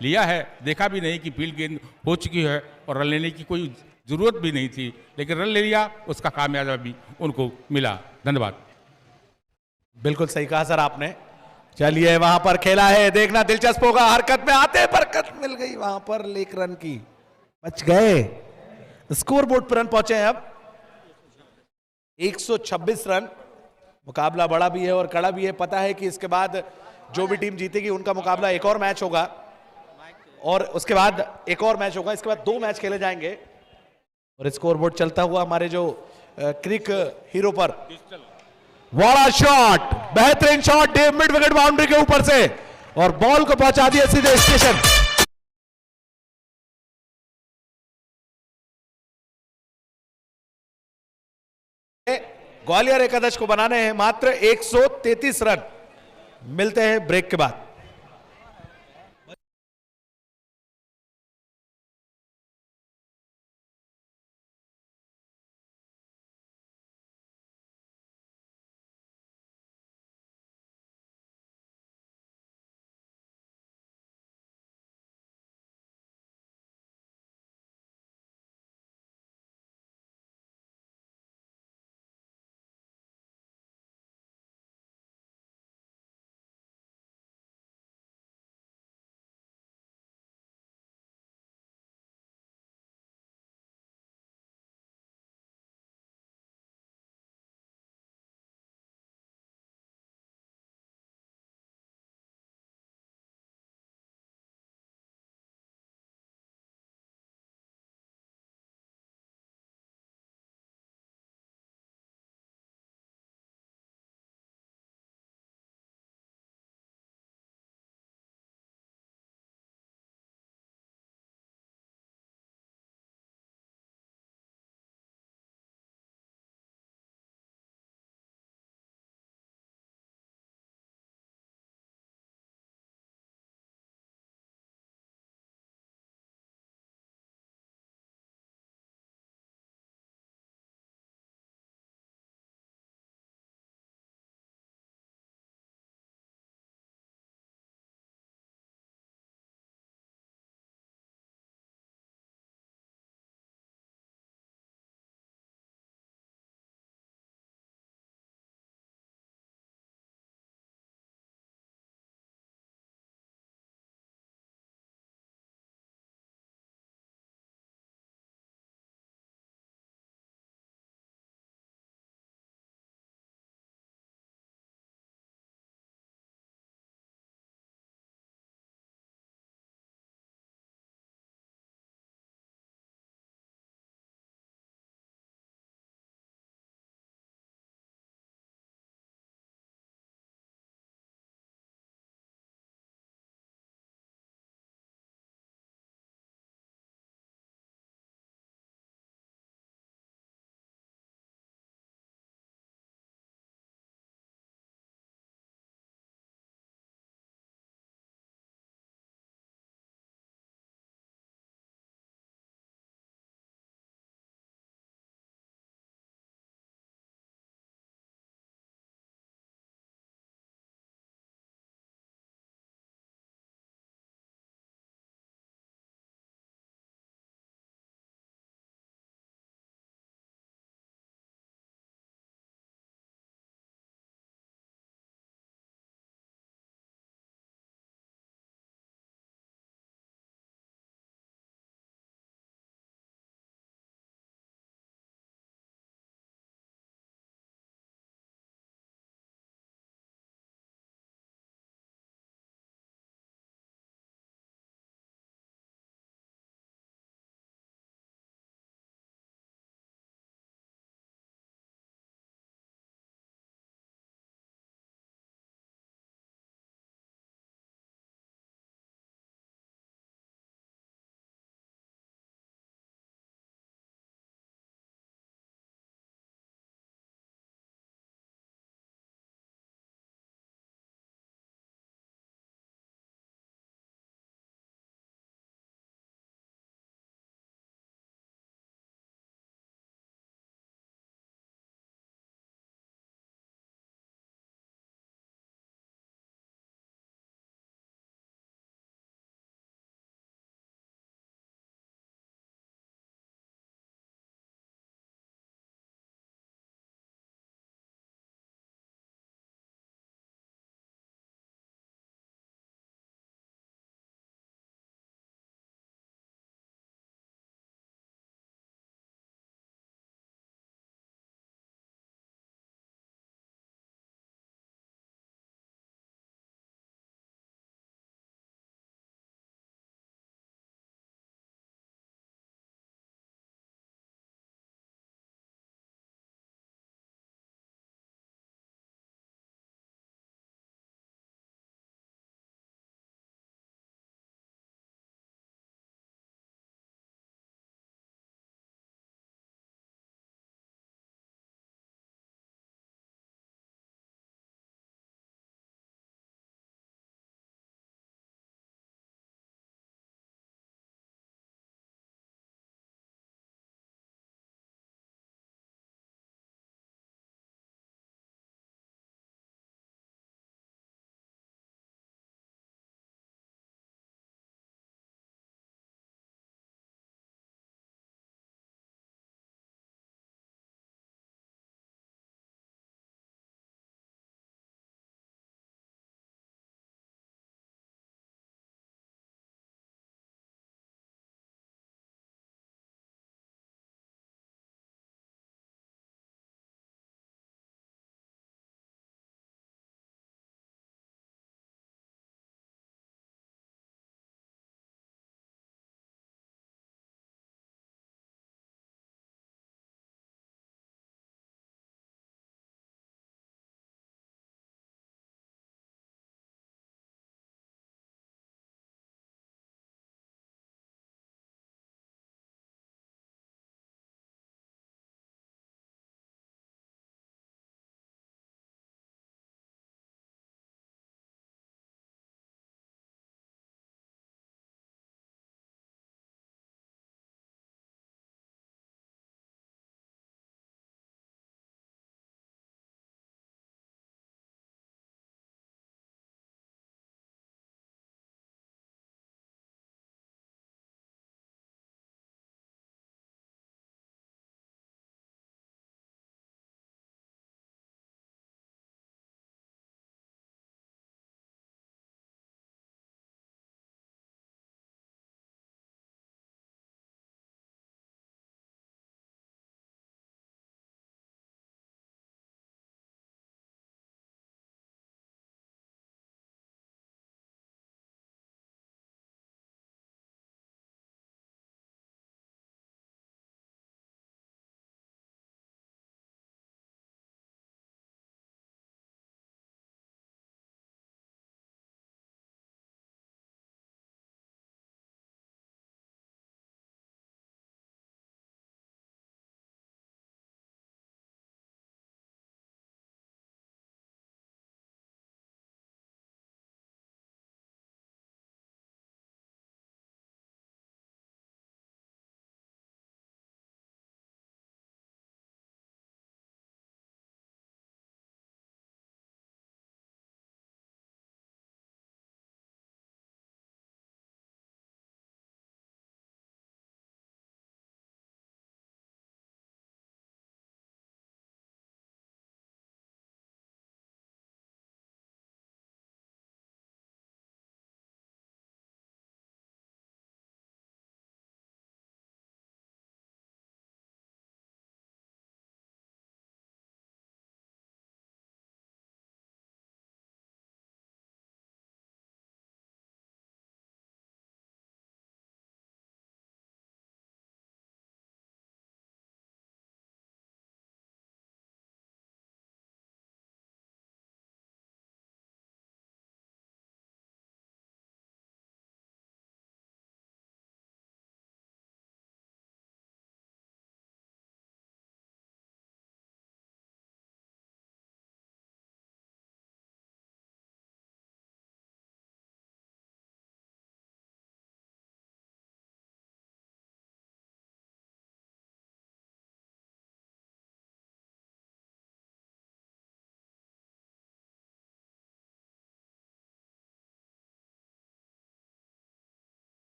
लिया है, देखा भी नहीं कि फील्ड गेंद हो चुकी है और रन लेने की कोई जरूरत भी नहीं थी, लेकिन रन ले लिया, उसका कामयाबी भी उनको मिला। धन्यवाद। बिल्कुल सही कहा सर आपने। चलिए वहां पर खेला है, देखना दिलचस्प होगा। हरकत में आते बरकत मिल गई वहां पर, 1 रन की, बच गए। स्कोर बोर्ड पर रन पहुंचे हैं अब 126 रन। मुकाबला बड़ा भी है और कड़ा भी है। पता है कि इसके बाद जो भी टीम जीतेगी उनका मुकाबला एक और मैच होगा, और उसके बाद एक और मैच होगा, इसके बाद 2 मैच खेले जाएंगे। और स्कोर बोर्ड चलता हुआ हमारे जो क्रिक हीरो पर, बड़ा शॉट, बेहतरीन शॉट, मिड विकेट बाउंड्री के ऊपर से, और बॉल को पहुंचा दिया सीधे स्टेशन। ग्वालियर एकादश को बनाने हैं मात्र 133 रन। मिलते हैं ब्रेक के बाद।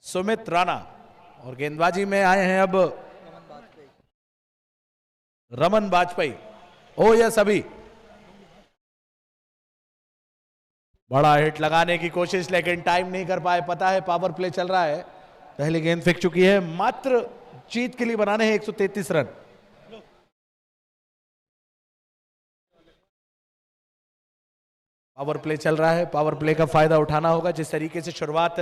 सुमित राणा। और गेंदबाजी में आए हैं अब रमन बाजपेयी। ओ यस, अभी बड़ा हिट लगाने की कोशिश, लेकिन टाइम नहीं कर पाए। पता है पावर प्ले चल रहा है, पहली गेंद फेंक चुकी है। मात्र जीत के लिए बनाने हैं 133 रन। पावर प्ले चल रहा है, पावर प्ले का फायदा उठाना होगा। जिस तरीके से शुरुआत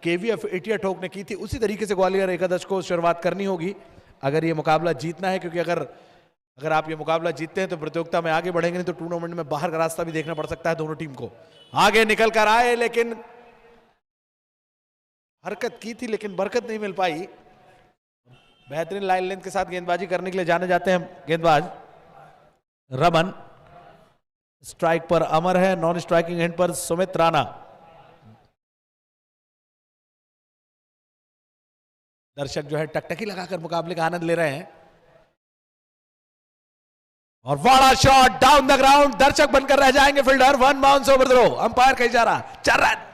केवीएफ एटिया ठोक ने की थी, उसी तरीके से ग्वालियर एकादश को शुरुआत करनी होगी अगर ये मुकाबला जीतना है। क्योंकि अगर आप ये मुकाबला जीतते हैं तो प्रतियोगिता में आगे बढ़ेंगे, नहीं तो टूर्नामेंट में बाहर का रास्ता भी देखना पड़ सकता है दोनों टीम को। आगे निकल कर आए, लेकिन हरकत की थी लेकिन बरकत नहीं मिल पाई। बेहतरीन लाइन लेंथ के साथ गेंदबाजी करने के लिए जाने जाते हैं गेंदबाज रमन। स्ट्राइक पर अमर है, नॉन स्ट्राइकिंग एंड पर सुमित राणा। दर्शक जो है टकटकी लगाकर मुकाबले का आनंद ले रहे हैं। और बड़ा शॉट डाउन द ग्राउंड, दर्शक बनकर रह जाएंगे fielder. 1 bounce over throw, umpire का इशारा, 4 रन।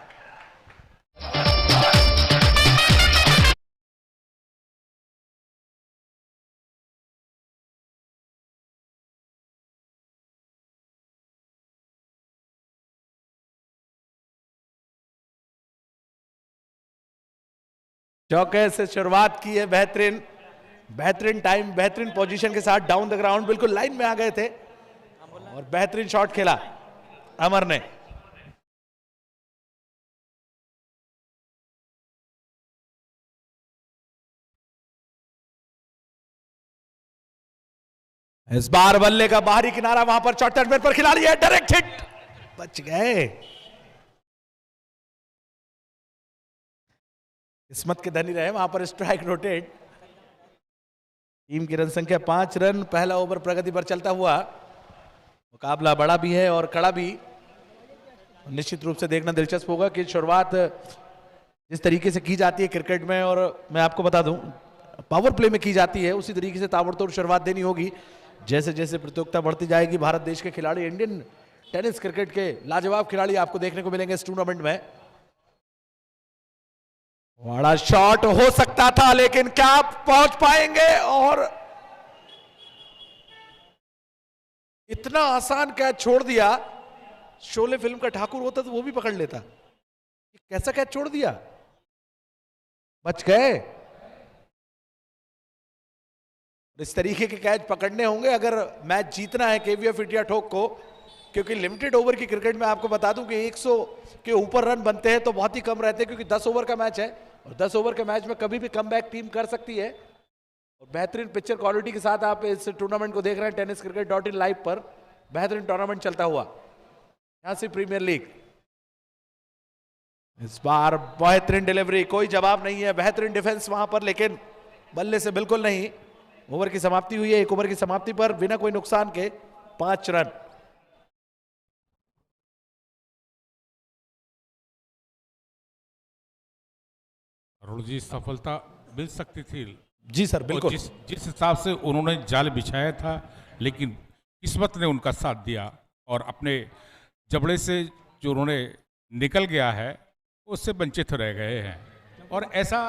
चौके से शुरुआत की है, बेहतरीन टाइम, बेहतरीन पोजीशन के साथ डाउन द ग्राउंड, बिल्कुल लाइन में आ गए थे और बेहतरीन शॉट खेला अमर ने। इस बार बल्ले का बाहरी किनारा, वहां पर शॉर्ट टर्न पर खिलाड़ी है, डायरेक्ट हिट, बच गए। किस्मत के धनी रहे, वहां पर स्ट्राइक रोटेट। टीम की रन संख्या 5 रन। पहला ओवर प्रगति पर चलता हुआ, मुकाबला बड़ा भी है और कड़ा भी। निश्चित रूप से देखना दिलचस्प होगा कि शुरुआत जिस तरीके से की जाती है क्रिकेट में, और मैं आपको बता दूं पावर प्ले में की जाती है, उसी तरीके से ताबड़तोड़ शुरुआत देनी होगी। जैसे जैसे प्रतियोगिता बढ़ती जाएगी, भारत देश के खिलाड़ी, इंडियन टेनिस क्रिकेट के लाजवाब खिलाड़ी आपको देखने को मिलेंगे इस टूर्नामेंट में। बड़ा शॉट हो सकता था, लेकिन क्या पहुंच पाएंगे? और इतना आसान कैच छोड़ दिया। शोले फिल्म का ठाकुर होता तो वो भी पकड़ लेता। कैसा कैच छोड़ दिया, बच गए। इस तरीके के कैच पकड़ने होंगे अगर मैच जीतना है केवीएफ एटिया ठोक को। क्योंकि लिमिटेड ओवर की क्रिकेट में आपको बता दूं कि 100 के ऊपर रन बनते हैं तो बहुत ही कम रहते हैं, क्योंकि 10 ओवर का मैच है और 10 ओवर के मैच में कभी भी कमबैक टीम कर सकती है। और बेहतरीन पिक्चर क्वालिटी के साथ आप इस टूर्नामेंट को देख रहे हैं tenniscricket.in लाइव पर। बेहतरीन टूर्नामेंट चलता हुआ, यहां से प्रीमियर लीग। इस बार बेहतरीन डिलीवरी, कोई जवाब नहीं है। बेहतरीन डिफेंस वहां पर, लेकिन बल्ले से बिल्कुल नहीं। ओवर की समाप्ति हुई है। 1 ओवर की समाप्ति पर बिना कोई नुकसान के 5 रन। अरुण जी, सफलता मिल सकती थी जी सर, बिल्कुल। जिस हिसाब से उन्होंने जाल बिछाया था, लेकिन किस्मत ने उनका साथ दिया और अपने जबड़े से जो उन्होंने निकल गया है उससे वंचित रह गए हैं। और ऐसा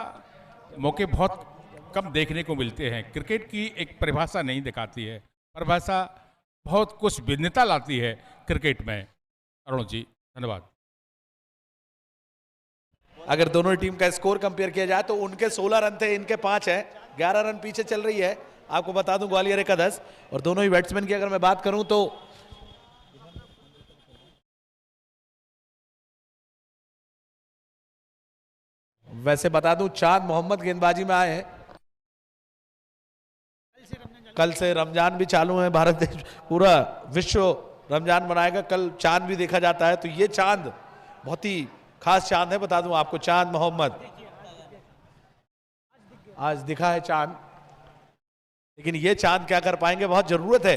मौके बहुत कम देखने को मिलते हैं। क्रिकेट की एक परिभाषा नहीं दिखाती है, परिभाषा बहुत कुछ भिन्नता लाती है क्रिकेट में। अरुण जी धन्यवाद। अगर दोनों टीम का स्कोर कंपेयर किया जाए तो उनके 16 रन थे, इनके 5 है। 11 रन पीछे चल रही है, आपको बता दूं, ग्वालियर एकादश। और दोनों ही बैट्समैन की अगर मैं बात करूं तो वैसे बता दूं चांद मोहम्मद गेंदबाजी में आए हैं। कल से रमजान भी चालू है, भारत देश पूरा विश्व रमजान मनाएगा। कल चांद भी देखा जाता है, तो ये चांद बहुत ही खास चांद है। बता दूं आपको, चांद मोहम्मद आज दिखा है चांद, लेकिन ये चांद क्या कर पाएंगे, बहुत जरूरत है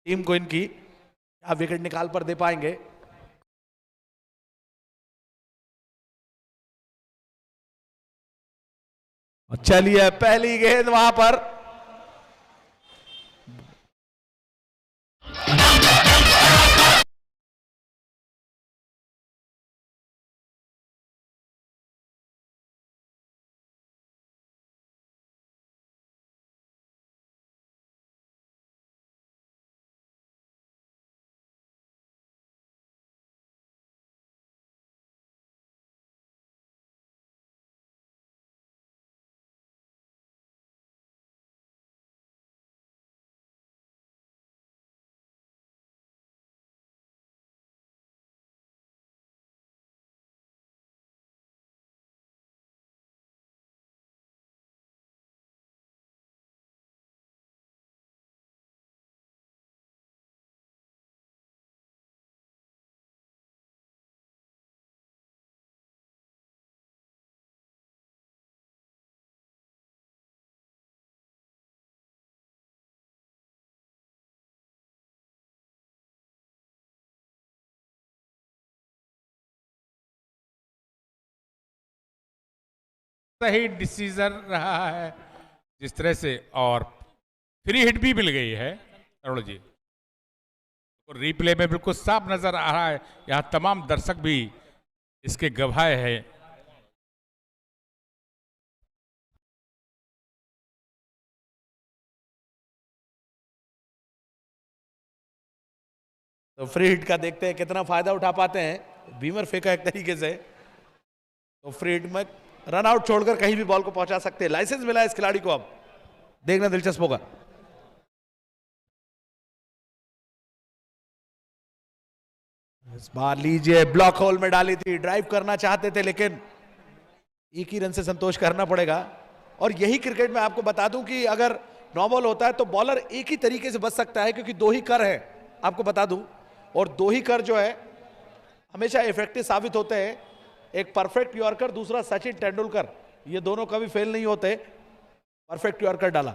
टीम को इनकी। क्या विकेट निकाल पर दे पाएंगे? चलिए, पहली गेंद वहां पर सही डिसीजन रहा है जिस तरह से, और फ्री हिट भी मिल गई है अरुण जी। और रिप्ले में बिल्कुल साफ नजर आ रहा है, यहाँ तमाम दर्शक भी इसके गवाह है। तो फ्री हिट का देखते हैं कितना फायदा उठा पाते हैं। बीमर फेंका एक तरीके से, तो फ्री हिट में रन आउट छोड़कर कहीं भी बॉल को पहुंचा सकते हैं। लाइसेंस मिला है इस खिलाड़ी को, अब देखना दिलचस्प होगा। इस बार लीजिए, ब्लॉक होल में डाली थी, ड्राइव करना चाहते थे लेकिन एक ही रन से संतोष करना पड़ेगा। और यही क्रिकेट में आपको बता दूं कि अगर 9 बॉल होता है तो बॉलर एक ही तरीके से बच सकता है, क्योंकि 2 ही कर है, आपको बता दूं। और 2 ही कर जो है हमेशा इफेक्टिव साबित होते हैं। एक परफेक्ट यॉर्कर, दूसरा सचिन तेंदुलकर, ये दोनों कभी फेल नहीं होते। परफेक्ट यॉर्कर डाला।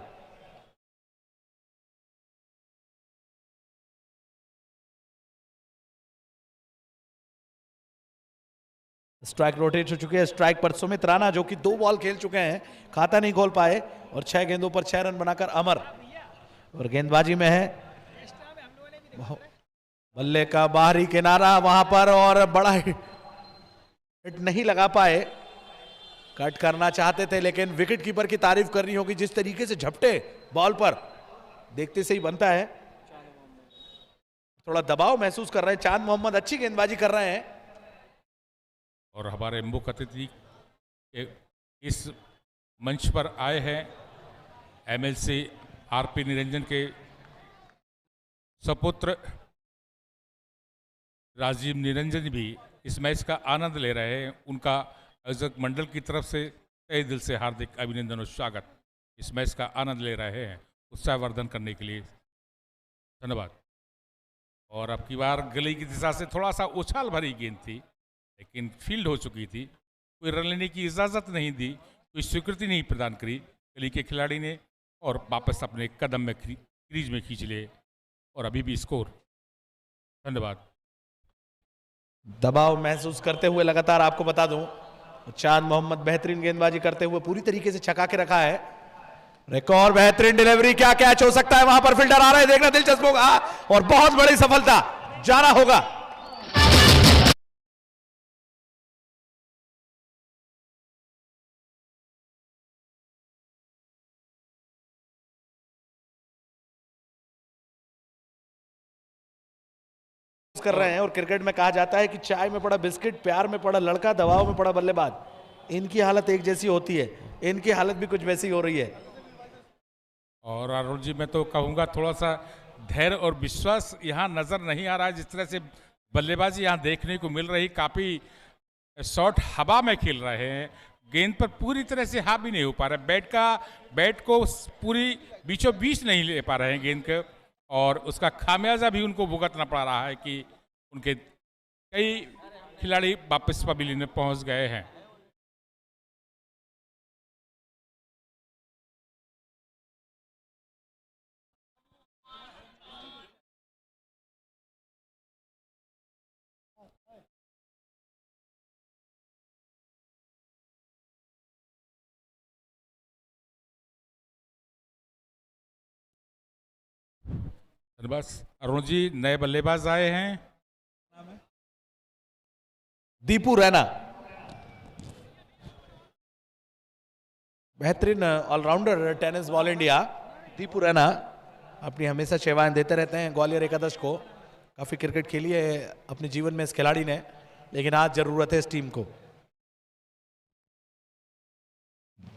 स्ट्राइक रोटेट हो चुके हैं। स्ट्राइक पर सुमित राणा जो कि 2 बॉल खेल चुके हैं, खाता नहीं खोल पाए, और 6 गेंदों पर 6 रन बनाकर अमर। और गेंदबाजी में है बल्ले का बाहरी किनारा वहां पर, और बड़ा हिट नहीं लगा पाए। कट करना चाहते थे लेकिन विकेट कीपर की तारीफ करनी होगी, जिस तरीके से झपटे बॉल पर देखते से ही बनता है। थोड़ा दबाव महसूस कर रहे हैं। चांद मोहम्मद अच्छी गेंदबाजी कर रहे हैं। और हमारे मुख्य अतिथि इस मंच पर आए हैं एमएलसी आरपी निरंजन के सपुत्र राजीव निरंजन भी इस मैच का आनंद ले रहे हैं। उनका आयोजक मंडल की तरफ से तहे दिल से हार्दिक अभिनंदन और स्वागत। इस मैच का आनंद ले रहे हैं, उत्साहवर्धन करने के लिए धन्यवाद। और अब की बार गली की दिशा से थोड़ा सा उछाल भरी गेंद थी, लेकिन फील्ड हो चुकी थी। कोई रन लेने की इजाज़त नहीं दी, कोई स्वीकृति नहीं प्रदान करी गली के खिलाड़ी ने, और वापस अपने कदम में क्रीज में खींच लिए, और अभी भी स्कोर। धन्यवाद। दबाव महसूस करते हुए लगातार आपको बता दूं, चांद मोहम्मद बेहतरीन गेंदबाजी करते हुए पूरी तरीके से छका के रखा है। एक और बेहतरीन डिलीवरी, क्या कैच हो सकता है वहां पर, फील्डर आ रहा है, देखना दिलचस्प होगा, और बहुत बड़ी सफलता, जाना होगा। कर रहे हैं। और क्रिकेट में कहा जाता है कि चाय में पड़ा बिस्किट, प्यार में पड़ा लड़का, दबाव में पड़ा बल्लेबाज। इनकी हालत एक जैसी होती है, इनकी हालत भी कुछ वैसी हो रही है। और अरुण जी, मैं तो कहूँगा थोड़ा सा धैर्य और विश्वास यहाँ नजर नहीं आ रहा है। जिस तरह से बल्लेबाजी यहाँ देखने को मिल रही, काफी शॉट हवा में खेल रहे हैं, गेंद पर पूरी तरह से हावी नहीं हो पा रहे, बैट को पूरी बीचों बीच नहीं ले पा रहे हैं गेंद के, और उसका खामियाजा भी उनको भुगतना पड़ रहा है कि उनके कई खिलाड़ी वापस पवेलियन में पहुंच गए हैं। बस अरुण जी, नए बल्लेबाज आए हैं। दीपू रैना, बेहतरीन allrounder tennis ball India. Deepu Raina अपनी हमेशा सेवाएं देते रहते हैं ग्वालियर एकादश को। काफी क्रिकेट खेली है अपने जीवन में इस खिलाड़ी ने, लेकिन आज जरूरत है इस टीम को।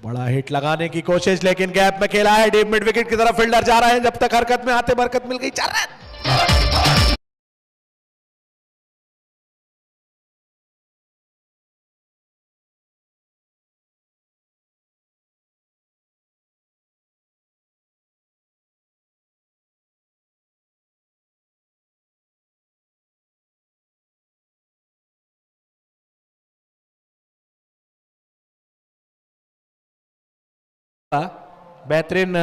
बड़ा हिट लगाने की कोशिश, लेकिन गैप में खेला है, डीप मिड विकेट की तरफ फील्डर जा रहे हैं। जब तक हरकत में आते बरकत मिल गई, 4 रन। बेहतरीन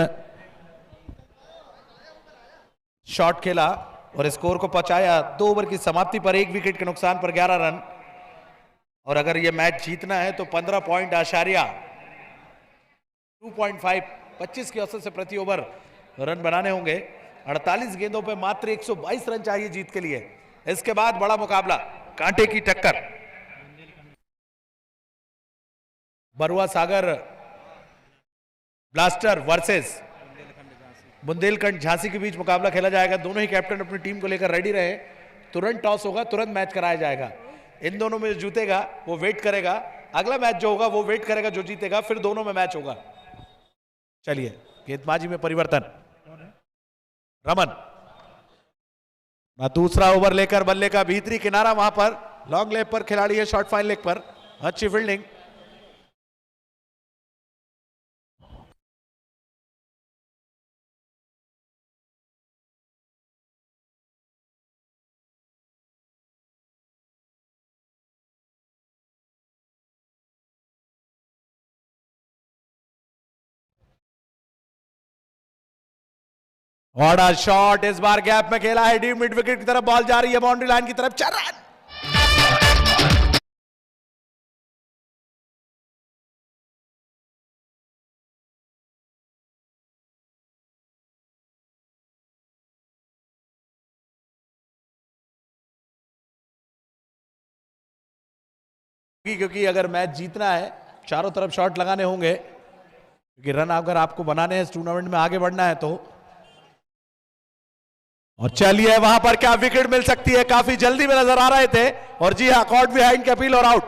शॉट खेला और स्कोर को पहुंचाया। 2 ओवर की समाप्ति पर 1 विकेट के नुकसान पर 11 रन। और अगर यह मैच जीतना है तो 15 पॉइंट आशार्या 2.5 25 के औसत से प्रति ओवर रन बनाने होंगे। 48 गेंदों पे मात्र 122 रन चाहिए जीत के लिए। इसके बाद बड़ा मुकाबला, कांटे की टक्कर, बरुआ सागर ब्लास्टर वर्सेस बुंदेलखंड झांसी के बीच मुकाबला खेला जाएगा। दोनों ही कैप्टन अपनी टीम को लेकर रेडी रहे। तुरंत टॉस होगा, तुरंत मैच कराया जाएगा। इन दोनों में जो जीतेगा वो वेट करेगा, अगला मैच जो होगा वो वेट करेगा जो जीतेगा, फिर दोनों में मैच होगा। चलिए गेंदबाजी में परिवर्तन, रमन दूसरा ओवर लेकर बल्ले का भीतरी किनारा, वहां पर लॉन्ग लेग पर खिलाड़ी है, शॉर्ट फाइन लेग पर, अच्छी फील्डिंग। बड़ा शॉट इस बार गैप में खेला है, डीप मिड विकेट की तरफ बॉल जा रही है, बाउंड्री लाइन की तरफ, 4 रन। क्योंकि अगर मैच जीतना है चारों तरफ शॉट लगाने होंगे, क्योंकि रन अगर आपको बनाने हैं इस टूर्नामेंट में आगे बढ़ना है तो। और चलिए वहां पर क्या विकेट मिल सकती है, काफी जल्दी में नजर आ रहे थे, और जी हां, कॉट बिहाइंड की अपील और आउट,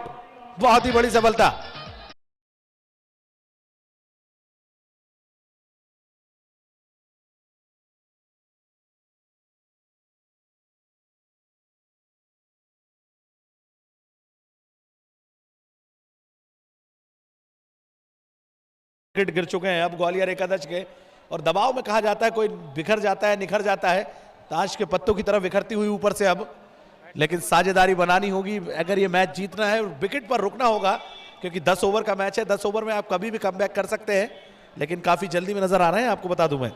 बहुत ही बड़ी सफलता। विकेट गिर चुके हैं अब ग्वालियर एकादश के, और दबाव में कहा जाता है कोई बिखर जाता है, निखर जाता है, ताश के पत्तों की तरह बिखरती हुई ऊपर से अब, लेकिन साझेदारी बनानी होगी अगर ये मैच जीतना है। विकेट पर रुकना होगा क्योंकि 10 ओवर का मैच है, 10 ओवर में आप कभी भी कमबैक कर सकते हैं, लेकिन काफी जल्दी में नजर आ रहे हैं, आपको बता दूं मैं।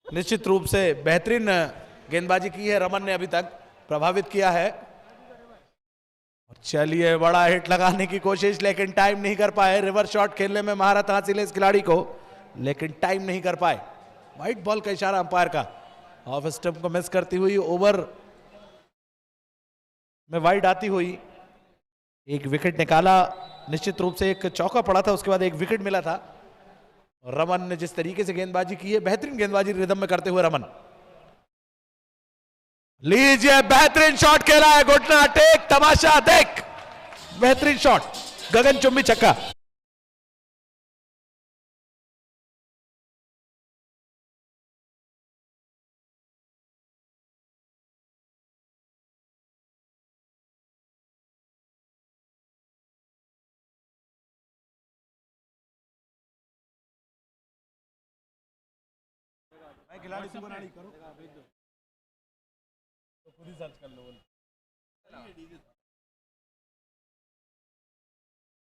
निश्चित रूप से बेहतरीन गेंदबाजी की है रमन ने, अभी तक प्रभावित किया है। चलिए बड़ा हिट लगाने की कोशिश, लेकिन टाइम नहीं कर पाए। रिवर्स शॉट खेलने में महारत हासिल है इस खिलाड़ी को, लेकिन टाइम नहीं कर पाए। वाइट बॉल का इशारा अंपायर का, ऑफ स्टंप को मिस करती हुई ओवर में वाइड आती हुई एक विकेट निकाला। निश्चित रूप से एक चौका पड़ा था, उसके बाद एक विकेट मिला था। रमन ने जिस तरीके से गेंदबाजी की है, बेहतरीन गेंदबाजी रिदम में करते हुए रमन। लीजिए बेहतरीन शॉट खेला है, घुटना टेक, तमाशा देख, बेहतरीन शॉट, गगनचुंबी छक्का।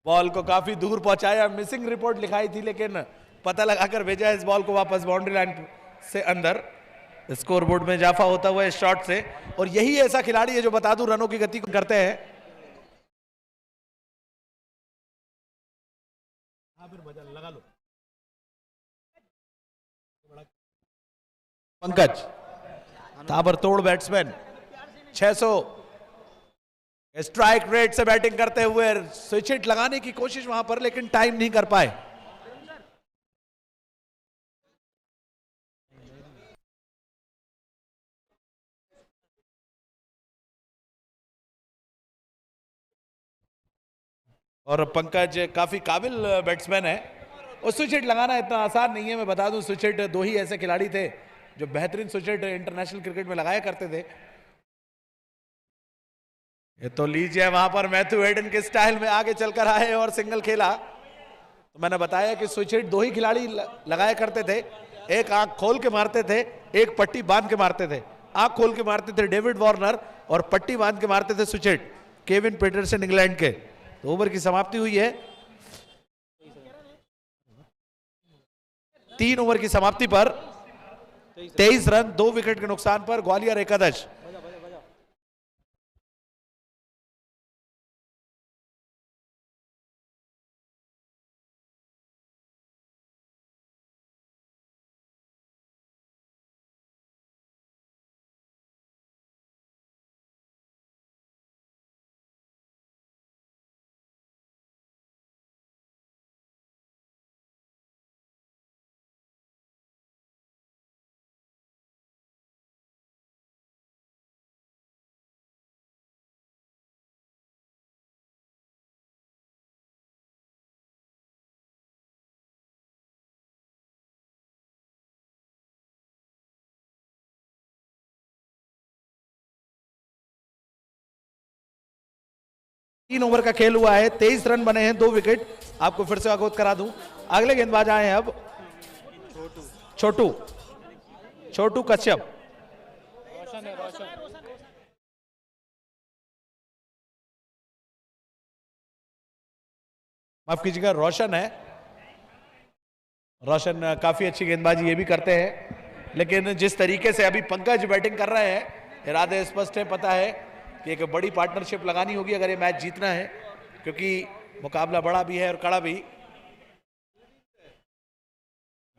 बॉल को काफी दूर पहुंचाया, मिसिंग रिपोर्ट लिखाई थी, लेकिन पता लगाकर भेजा इस बॉल को वापस बाउंड्री लाइन से अंदर। स्कोरबोर्ड में इजाफा होता हुआ इस शॉट से, और यही ऐसा खिलाड़ी है जो बता दूं रनों की गति को करते हैं। लगा लो पंकज, ताबड़तोड़ बैट्समैन, 600 स्ट्राइक रेट से बैटिंग करते हुए स्विच हिट लगाने की कोशिश वहां पर, लेकिन टाइम नहीं कर पाए। और पंकज काफी काबिल बैट्समैन है, और स्विच हिट लगाना इतना आसान नहीं है। मैं बता दूं, स्विच हिट 2 ही ऐसे खिलाड़ी थे जो बेहतरीन स्विच हिट इंटरनेशनल क्रिकेट में लगाया करते थे। ये तो लीजिए वहां पर मैथ्यू हेडन के स्टाइल में आगे चलकर आए और सिंगल खेला। तो मैंने बताया कि स्विच हिट दो ही खिलाड़ी लगाया करते थे, एक आंख खोल के मारते थे, एक पट्टी बांध के मारते थे। आंख खोल के मारते थे डेविड वार्नर और पट्टी बांध के मारते थे switch hit Kevin Pietersen England के। तो ओवर की समाप्ति हुई है 3 ओवर की समाप्ति पर 23 रन 2 विकेट के नुकसान पर ग्वालियर एकादश। तीन ओवर का खेल हुआ है, 23 रन बने हैं, 2 विकेट। आपको फिर से अवगत करा दूं, अगले गेंदबाज आए हैं अब छोटू कश्यप। माफ कीजिएगा, रोशन है। रोशन काफी अच्छी गेंदबाजी ये भी करते हैं, लेकिन जिस तरीके से अभी पंकज बैटिंग कर रहे हैं, इरादे स्पष्ट है, पता है कि एक बड़ी पार्टनरशिप लगानी होगी अगर ये मैच जीतना है, क्योंकि मुकाबला बड़ा भी है और कड़ा भी।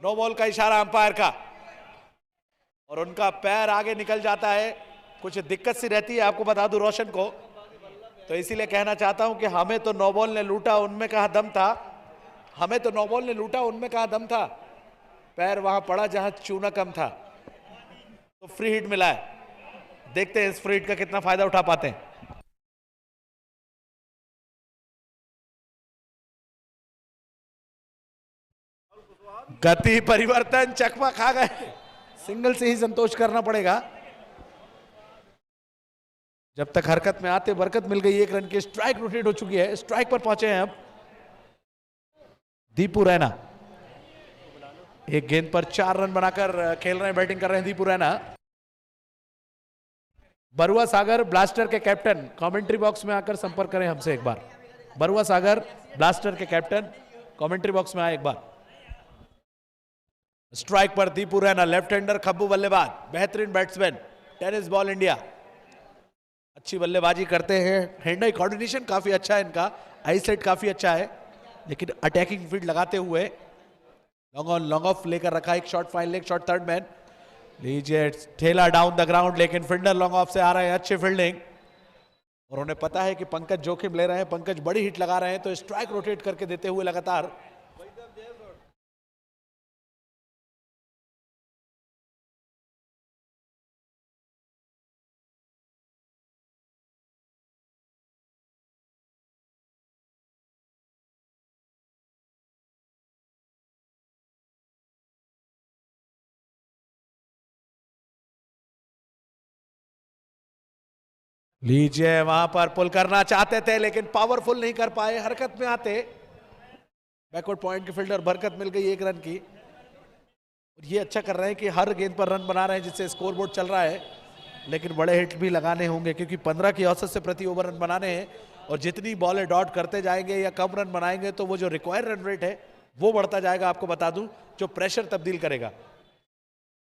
नो बॉल का इशारा अंपायर का और उनका पैर आगे निकल जाता है। कुछ दिक्कत सी रहती है, आपको बता दूं रोशन को, तो इसीलिए कहना चाहता हूं कि हमें तो नो बॉल ने लूटा, उनमें कहां दम था। हमें तो नो बॉल ने लूटा, उनमें कहां दम था। पैर वहां पड़ा जहां चूना कम था। तो फ्री हिट मिला है, देखते हैं इस फ्री हिट का कितना फायदा उठा पाते हैं। गति परिवर्तन, चकमा खा गए, सिंगल से ही संतोष करना पड़ेगा। जब तक हरकत में आते बरकत मिल गई, 1 रन की स्ट्राइक रोटेट हो चुकी है। स्ट्राइक पर पहुंचे हैं अब दीपू रैना। एक गेंद पर 4 रन बनाकर खेल रहे हैं, बैटिंग कर रहे हैं दीपू रैना। बरुआ सागर ब्लास्टर के कैप्टन कमेंट्री बॉक्स में आकर संपर्क करें हमसे एक बार। बरुआ सागर ब्लास्टर के कैप्टन कमेंट्री बॉक्स में आए एक बार। स्ट्राइक पर दीपू रैना, लेफ्ट हैंडर, खब्बू बल्लेबाज, बेहतरीन बैट्समैन, टेनिस बॉल इंडिया, अच्छी बल्लेबाजी करते हैं। हैंड आई कोऑर्डिनेशन काफी अच्छा है इनका, आई सेट काफी अच्छा है, लेकिन अटैकिंग फील्ड लगाते हुए लॉन्ग ऑन लॉन्ग ऑफ लेकर रखा, एक shot fine leg, shot third man, लीजिए ठेला डाउन द ग्राउंड, लेकिन फील्डर लॉन्ग ऑफ से आ रहे हैं, अच्छी फील्डिंग। और उन्हें पता है कि पंकज जोखिम ले रहे हैं, पंकज बड़ी हिट लगा रहे हैं, तो स्ट्राइक रोटेट करके देते हुए लगातार। लीजिए वहां पर पुल करना चाहते थे, लेकिन पावरफुल नहीं कर पाए, हरकत में आते बैकवर्ड पॉइंट के फील्डर, बरकत मिल गई 1 रन की। और ये अच्छा कर रहे हैं कि हर गेंद पर रन बना रहे हैं, जिससे स्कोरबोर्ड चल रहा है, लेकिन बड़े हिट भी लगाने होंगे, क्योंकि 15 की औसत से प्रति ओवर रन बनाने हैं। और जितनी बॉलें डॉट करते जाएंगे या कम रन बनाएंगे, तो वो जो रिक्वायर्ड रन रेट है वो बढ़ता जाएगा। आपको बता दूं, जो प्रेशर तब्दील करेगा।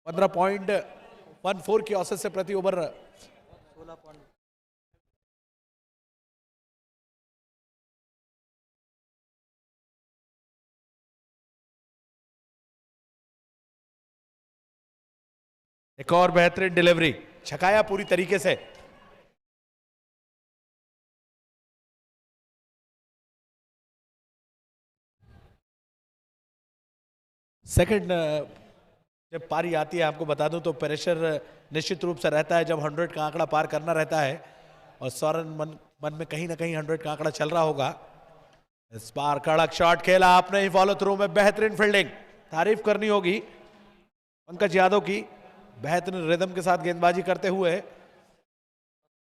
15.14 की औसत से प्रति ओवर, एक और बेहतरीन डिलीवरी, छकाया पूरी तरीके से। सेकंड जब पारी आती है, आपको बता दूं, तो प्रेशर निश्चित रूप से रहता है जब 100 का आंकड़ा पार करना रहता है। और सौरन मन में कहीं ना कहीं 100 का आंकड़ा चल रहा होगा। इस बार कड़क शॉट खेला आपने ही, फॉलो थ्रू में बेहतरीन फील्डिंग, तारीफ करनी होगी पंकज यादव की, बेहतरीन रिदम के साथ गेंदबाजी करते हुए।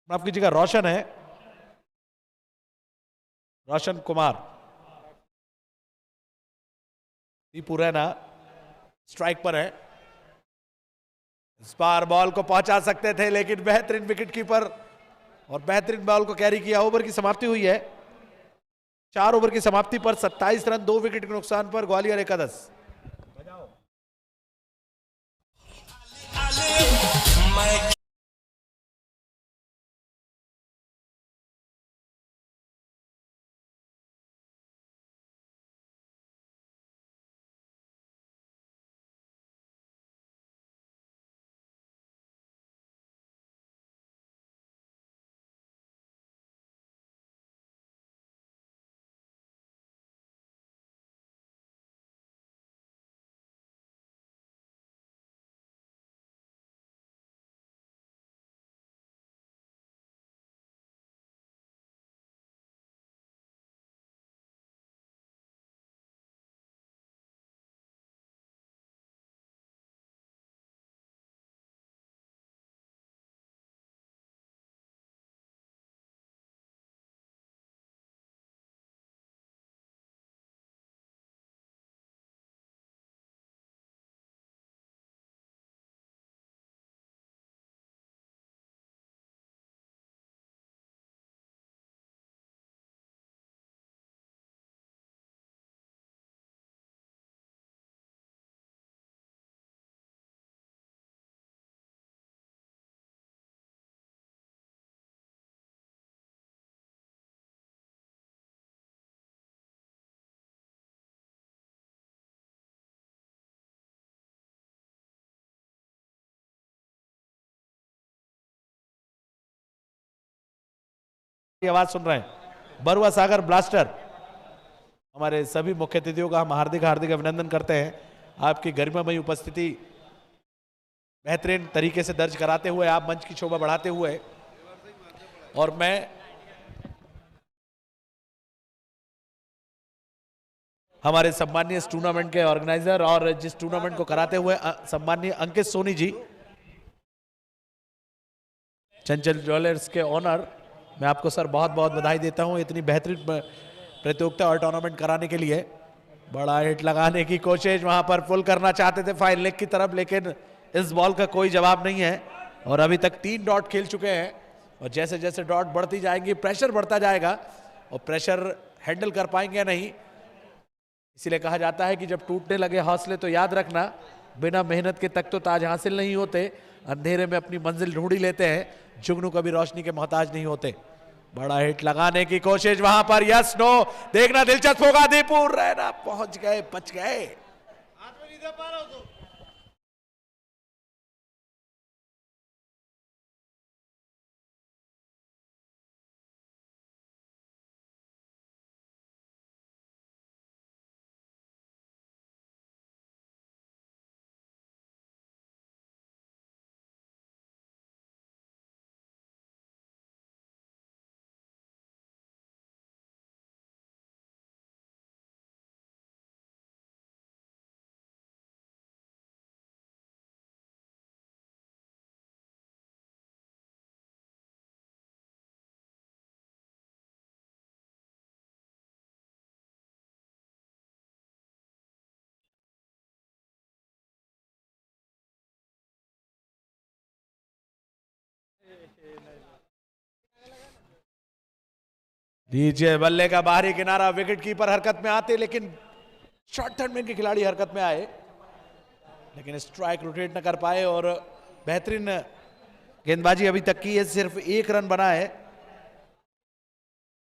माफ कीजिएगा, रोशन है, रोशन कुमार, दीपू रैना स्ट्राइक पर है। इस बार बॉल को पहुंचा सकते थे लेकिन बेहतरीन विकेट कीपर और बेहतरीन बॉल को कैरी किया। ओवर की समाप्ति हुई है। 4 ओवर की समाप्ति पर 27 रन 2 विकेट के नुकसान पर ग्वालियर एकादश। आवाज सुन रहे हैं बरुआ सागर ब्लास्टर। हमारे सभी मुख्य अतिथियों का हम हार्दिक हार्दिक अभिनंदन करते हैं। आपकी गरिमामयी उपस्थिति बेहतरीन तरीके से दर्ज कराते हुए आप मंच की शोभा बढ़ाते हुए, और मैं हमारे सम्मानीय इस टूर्नामेंट के ऑर्गेनाइजर और जिस टूर्नामेंट को कराते हुए सम्मानीय अंकित सोनी जी, चंचल ज्वेलर्स के ओनर, मैं आपको सर बहुत बहुत बधाई देता हूं इतनी बेहतरीन प्रतियोगिता और टूर्नामेंट कराने के लिए। बड़ा हिट लगाने की कोशिश, वहां पर फुल करना चाहते थे फाइन लेग की तरफ, लेकिन इस बॉल का कोई जवाब नहीं है। और अभी तक 3 डॉट खेल चुके हैं और जैसे जैसे डॉट बढ़ती जाएंगी प्रेशर बढ़ता जाएगा और प्रेशर हैंडल कर पाएंगे नहीं। इसीलिए कहा जाता है कि जब टूटने लगे हौसले तो याद रखना, बिना मेहनत के तक तो ताज हासिल नहीं होते, अंधेरे में अपनी मंजिल ढूंढ ही लेते हैं, जुगनू कभी रोशनी के मोहताज नहीं होते। बड़ा हिट लगाने की कोशिश वहां पर, यस नो देखना दिलचस्प होगा। दीपू रैना पहुंच गए, बच गए। नीचे बल्ले का बाहरी किनारा, विकेट कीपर हरकत में आते, लेकिन शॉर्ट थर्ड में के खिलाड़ी हरकत में आए लेकिन स्ट्राइक रोटेट न कर पाए। और बेहतरीन गेंदबाजी अभी तक की है, सिर्फ 1 रन बना है।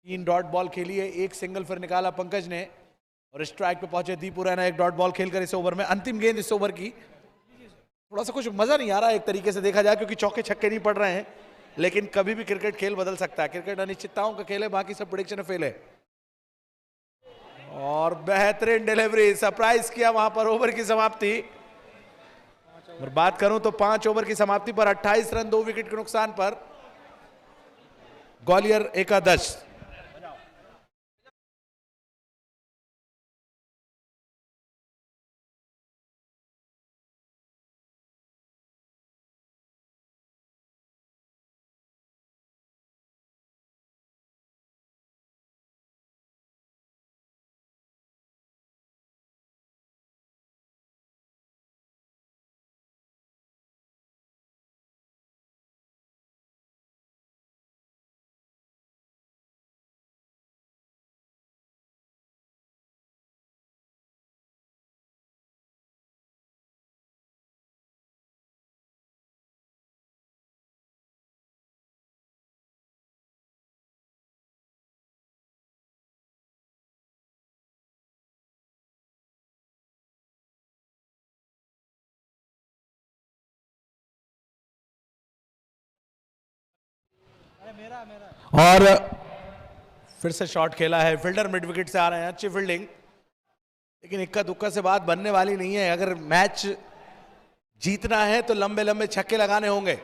3 डॉट बॉल खेली है, 1 सिंगल फिर निकाला पंकज ने और स्ट्राइक पे पहुंचे दीपू रैना 1 डॉट बॉल खेलकर इस ओवर में। अंतिम गेंद इस ओवर की, थोड़ा सा कुछ मजा नहीं आ रहा है एक तरीके से देखा जाए, क्योंकि चौके छक्के नहीं पड़ रहे हैं, लेकिन कभी भी क्रिकेट खेल बदल सकता है। क्रिकेट अनिश्चितताओं का खेल है, बाकी सब प्रेडिक्शन फेल है। और बेहतरीन डिलीवरी, सरप्राइज किया वहां पर। ओवर की समाप्ति और बात करूं तो 5 ओवर की समाप्ति पर 28 रन 2 विकेट के नुकसान पर ग्वालियर एकादश। और फिर से शॉट खेला है, फील्डर मिड विकेट से आ रहे हैं, अच्छी फील्डिंग, लेकिन इक्का दुक्का से बात बनने वाली नहीं है। अगर मैच जीतना है तो लंबे लंबे छक्के लगाने होंगे,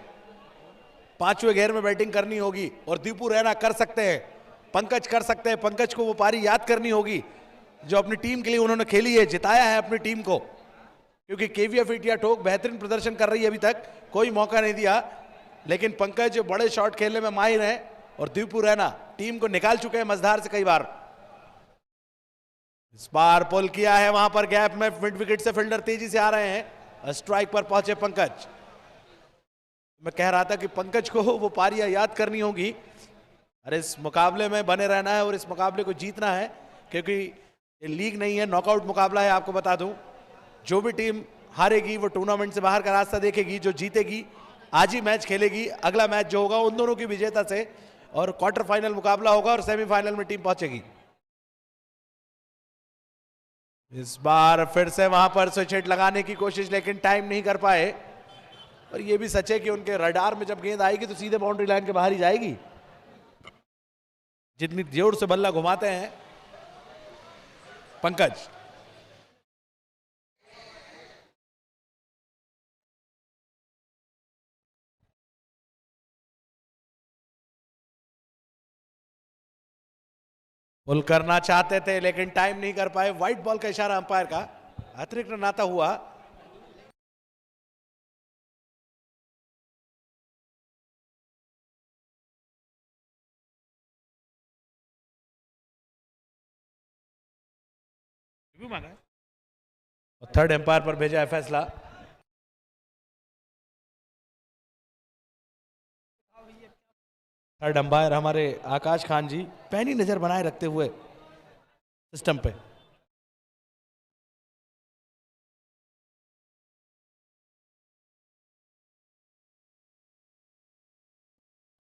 पांचवें घेर में बैटिंग करनी होगी और दीपू रैना कर सकते हैं, पंकज कर सकते हैं। पंकज को वो पारी याद करनी होगी जो अपनी टीम के लिए उन्होंने खेली है, जिताया है अपनी टीम को, क्योंकि केवीएफ इंडिया टोक बेहतरीन प्रदर्शन कर रही है, अभी तक कोई मौका नहीं दिया, लेकिन पंकज बड़े शॉट खेलने में माहिर है और दीपू रैना टीम को निकाल चुके हैं मझधार से कई बार। इस बार पुल किया है, वहां पर गैप में मिड विकेट से फील्डर तेजी से आ रहे हैं, स्ट्राइक पर पहुंचे पंकज। मैं कह रहा था कि पंकज को वो पारियां याद करनी होगी और इस मुकाबले में बने रहना है और इस मुकाबले को जीतना है, क्योंकि ये लीग नहीं है, नॉकआउट मुकाबला है। आपको बता दूं, जो भी टीम हारेगी वो टूर्नामेंट से बाहर का रास्ता देखेगी, जो जीतेगी आज ही मैच खेलेगी, अगला मैच जो होगा उन दोनों की विजेता से और क्वार्टर फाइनल मुकाबला होगा और सेमीफाइनल में टीम पहुंचेगी। इस बार फिर से वहां पर स्विच हिट लगाने की कोशिश, लेकिन टाइम नहीं कर पाए। और ये भी सच है कि उनके रडार में जब गेंद आएगी तो सीधे बाउंड्री लाइन के बाहर ही जाएगी, जितनी जोर से बल्ला घुमाते हैं पंकज। पुल करना चाहते थे लेकिन टाइम नहीं कर पाए। व्हाइट बॉल का इशारा अंपायर का, अतिरिक्त रन आता हुआ। थर्ड एम्पायर पर भेजा है फैसला। थर्ड अंपायर हमारे आकाश खान जी पैनी नजर बनाए रखते हुए सिस्टम पे।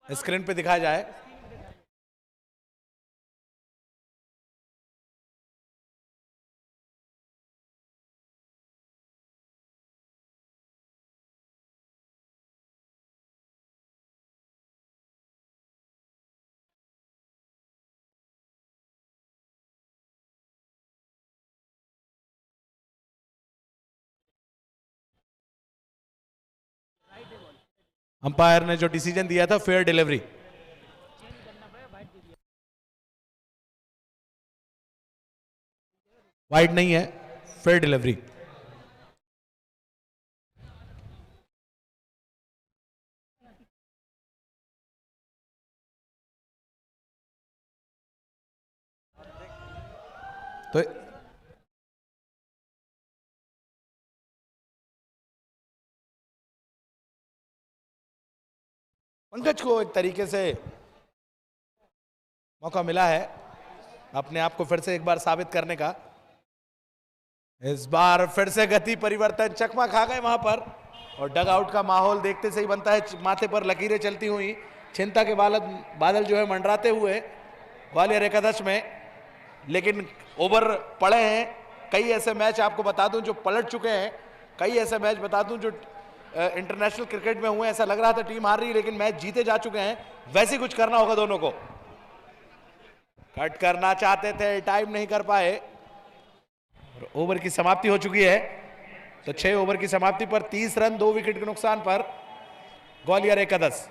स्क्रीन पे दिखाया जाए। अंपायर ने जो डिसीजन दिया था फेयर डिलीवरी, वाइड नहीं है, फेयर डिलीवरी। तो पंकज को एक तरीके से मौका मिला है अपने आप को फिर से एक बार साबित करने का। इस बार फिर से गति परिवर्तन, चकमा खा गए वहां पर और डग आउट का माहौल देखते से ही बनता है। माथे पर लकीरें चलती हुई, चिंता के बादल जो है मंडराते हुए ग्वालियर एकादश में, लेकिन ओवर पड़े हैं। कई ऐसे मैच आपको बता दूं जो पलट चुके हैं, कई ऐसे मैच बता दूं जो इंटरनेशनल क्रिकेट में हुए। ऐसा लग रहा था टीम हार रही है लेकिन मैच जीते जा चुके हैं। वैसे कुछ करना होगा दोनों को। कट करना चाहते थे, टाइम नहीं कर पाए और ओवर की समाप्ति हो चुकी है। तो 6 ओवर की समाप्ति पर 30 रन 2 विकेट के नुकसान पर ग्वालियर एकादश।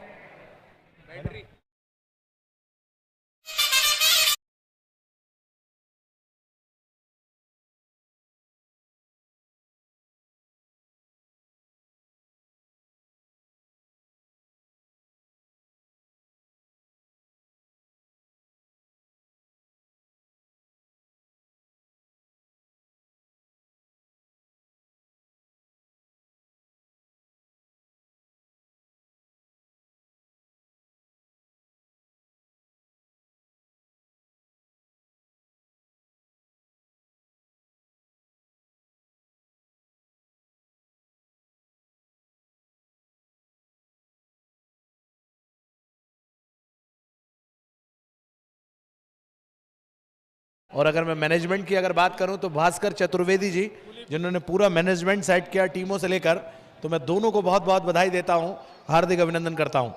और अगर मैं मैनेजमेंट की अगर बात करूं तो भास्कर चतुर्वेदी जी, जिन्होंने पूरा मैनेजमेंट सेट किया टीमों से लेकर, तो मैं दोनों को बहुत बहुत बधाई देता हूं, हार्दिक अभिनंदन करता हूं।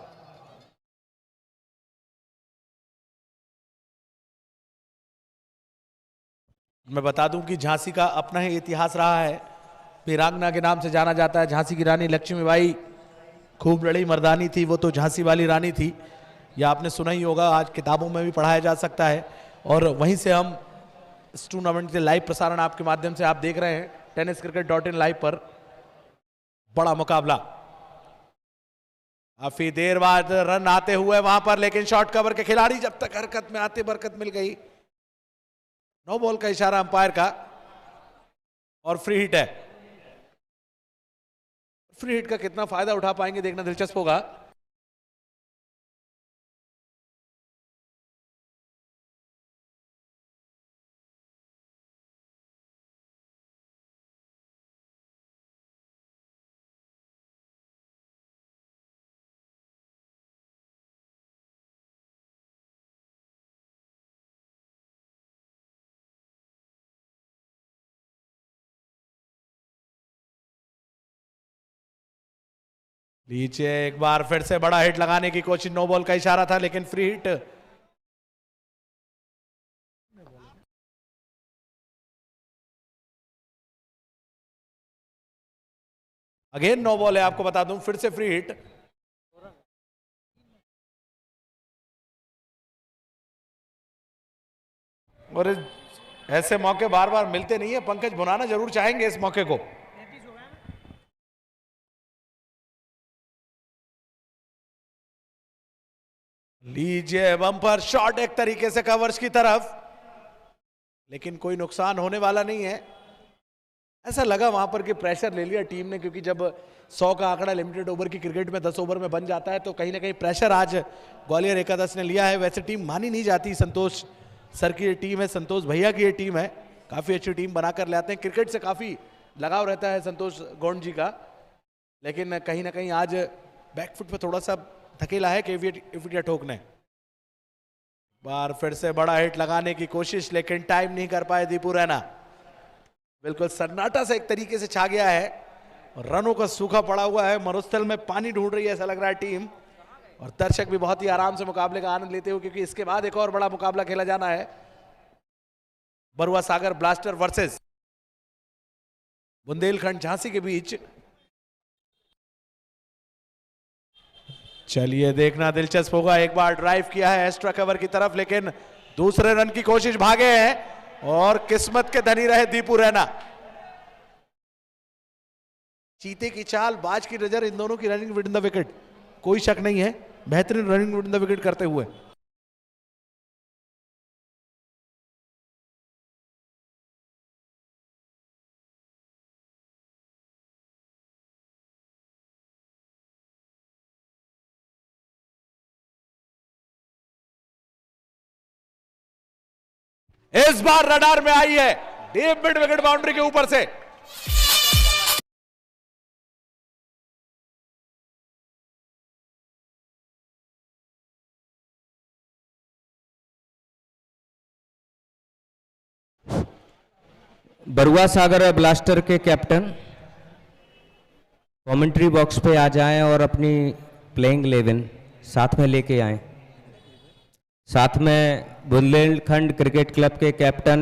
मैं बता दूं कि झांसी का अपना ही इतिहास रहा है। वीरांगना के नाम से जाना जाता है। झांसी की रानी लक्ष्मीबाई खूब लड़ी मर्दानी थी, वो तो झांसी वाली रानी थी। यह आपने सुना ही होगा, आज किताबों में भी पढ़ाया जा सकता है। और वहीं से हम इस टूर्नामेंट के लाइव प्रसारण आपके माध्यम से आप देख रहे हैं tenniscricket.in लाइव पर। बड़ा मुकाबला, काफी देर बाद रन आते हुए वहां पर, लेकिन शॉर्ट कवर के खिलाड़ी जब तक हरकत में आते बरकत मिल गई। नो बॉल का इशारा अंपायर का और फ्री हिट है। फ्री हिट का कितना फायदा उठा पाएंगे देखना दिलचस्प होगा। नीचे एक बार फिर से बड़ा हिट लगाने की कोशिश, नो बॉल का इशारा था लेकिन free hit. Again no ball है, आपको बता दूं, फिर से फ्री हिट। और ऐसे मौके बार बार मिलते नहीं है। पंकज भुनाना जरूर चाहेंगे इस मौके को। लीजिए बम्पर शॉट एक तरीके से कवर्स की तरफ, लेकिन कोई नुकसान होने वाला नहीं है। ऐसा लगा वहां पर कि प्रेशर ले लिया टीम ने, क्योंकि जब 100 का आंकड़ा लिमिटेड ओवर की क्रिकेट में 10 ओवर में बन जाता है तो कहीं ना कहीं प्रेशर आज ग्वालियर एकादश ने लिया है। वैसे टीम मानी नहीं जाती, संतोष सर की ये टीम है, संतोष भैया की ये टीम है, काफी अच्छी टीम बनाकर ले आते हैं। क्रिकेट से काफी लगाव रहता है संतोष गौंड जी का, लेकिन कहीं ना कहीं आज बैकफुट पे थोड़ा सा धकेला है केवीएट ठोक ने। बार फिर से बड़ा हिट लगाने की कोशिश, लेकिन टाइम नहीं कर पाए दीपू रैना। बिल्कुल सन्नाटा से एक तरीके से छा गया है, रनों का सूखा पड़ा हुआ है। मरुस्थल में पानी ढूंढ रही है ऐसा लग रहा है टीम, और दर्शक भी बहुत ही आराम से मुकाबले का आनंद लेते हुए, क्योंकि इसके बाद एक और बड़ा मुकाबला खेला जाना है। बरुआ सागर ब्लास्टर वर्सेस बुंदेलखंड झांसी के बीच। चलिए देखना दिलचस्प होगा। एक बार ड्राइव किया है एक्स्ट्रा कवर की तरफ, लेकिन दूसरे रन की कोशिश भागे हैं और किस्मत के धनी रहे दीपू रैना। चीते की चाल, बाज की नजर, इन दोनों की running with in the wicket, कोई शक नहीं है। बेहतरीन running with in the wicket करते हुए। इस बार रडार में आई है डीप मिड विकेट बाउंड्री के ऊपर से। बरुआ सागर ब्लास्टर के कैप्टन कमेंट्री बॉक्स पे आ जाएं और अपनी प्लेइंग 11 साथ में लेके आएं। साथ में बुंदेलखंड क्रिकेट क्लब के कैप्टन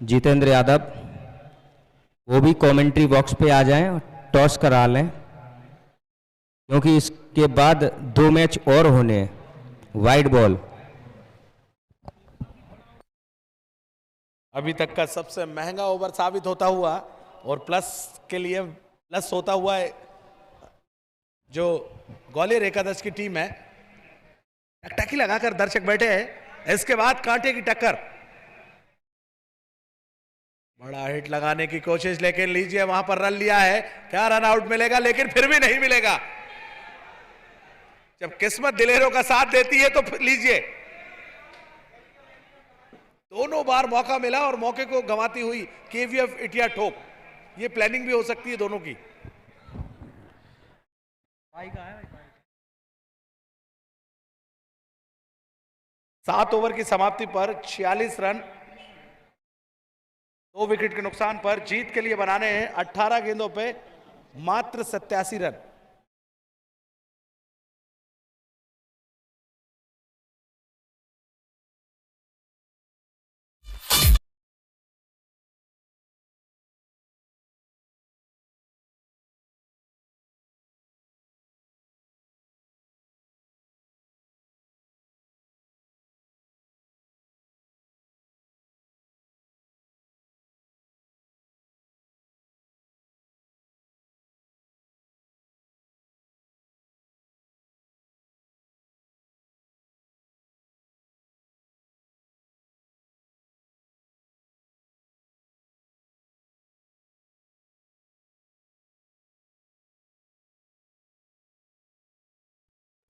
जितेंद्र यादव, वो भी कमेंट्री बॉक्स पे आ जाएं और टॉस करा लें, क्योंकि इसके बाद 2 मैच और होने हैं। वाइड बॉल अभी तक का सबसे महंगा ओवर साबित होता हुआ, और प्लस के लिए प्लस होता हुआ है जो ग्वालियर एकादश की टीम है। टकटकी लगाकर दर्शक बैठे हैं। इसके बाद कांटे की टक्कर, बड़ा हिट लगाने की कोशिश, लेकिन लीजिए वहां पर रन लिया है। क्या रन आउट मिलेगा, लेकिन फिर भी नहीं मिलेगा। जब किस्मत दिलेरों का साथ देती है तो लीजिए, दोनों बार मौका मिला और मौके को गंवाती हुई केवीएफ इटिया ठोक। ये प्लानिंग भी हो सकती है दोनों की। 7 ओवर की समाप्ति पर 46 रन 2 विकेट के नुकसान पर जीत के लिए बनाने हैं 18 गेंदों पे मात्र 87 रन।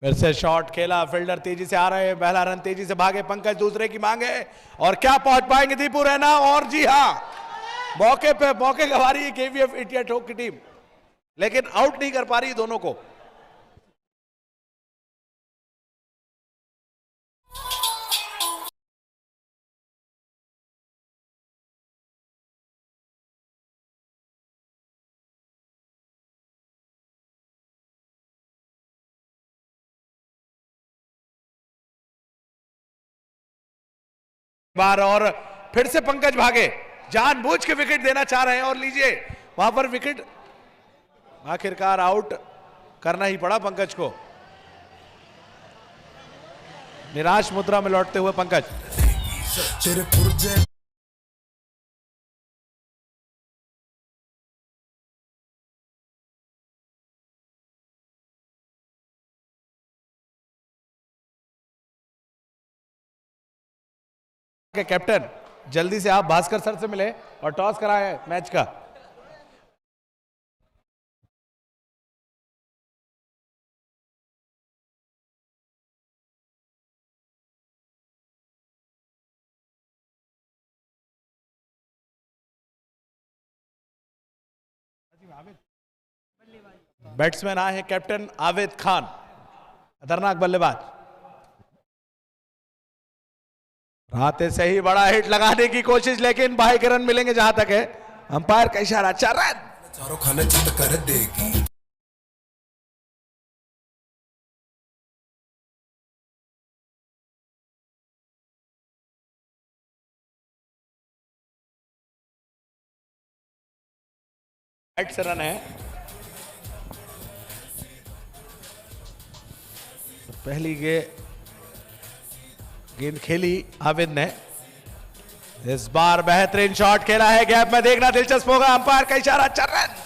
फिर से शॉट खेला, फील्डर तेजी से आ रहे हैं, पहला रन तेजी से भागे पंकज, दूसरे की मांगे और क्या पहुंच पाएंगे दीपू रैना। और जी हां, मौके पे मौके गवा रही है केवीएफ इंडिया ठोक की टीम, लेकिन आउट नहीं कर पा रही दोनों को। बार और फिर से पंकज भागे, जानबूझ के विकेट देना चाह रहे हैं और लीजिए वहां पर विकेट आखिरकार आउट करना ही पड़ा पंकज को। निराश मुद्रा में लौटते हुए पंकज। कैप्टन जल्दी से आप भास्कर सर से मिले और टॉस कराए मैच का। बैट्समैन आए हैं कैप्टन आवेद खान, खतरनाक बल्लेबाज। राते से ही बड़ा हिट लगाने की कोशिश, लेकिन बाई के रन मिलेंगे जहां तक है अंपायर का इशारा। 4 रन चारों खाने चित कर देगी। से रन है। पहली गेंद खेली आविद ने, इस बार बेहतरीन शॉट खेला है, गैप में देखना दिलचस्प होगा। अंपायर का इशारा। 4 रन।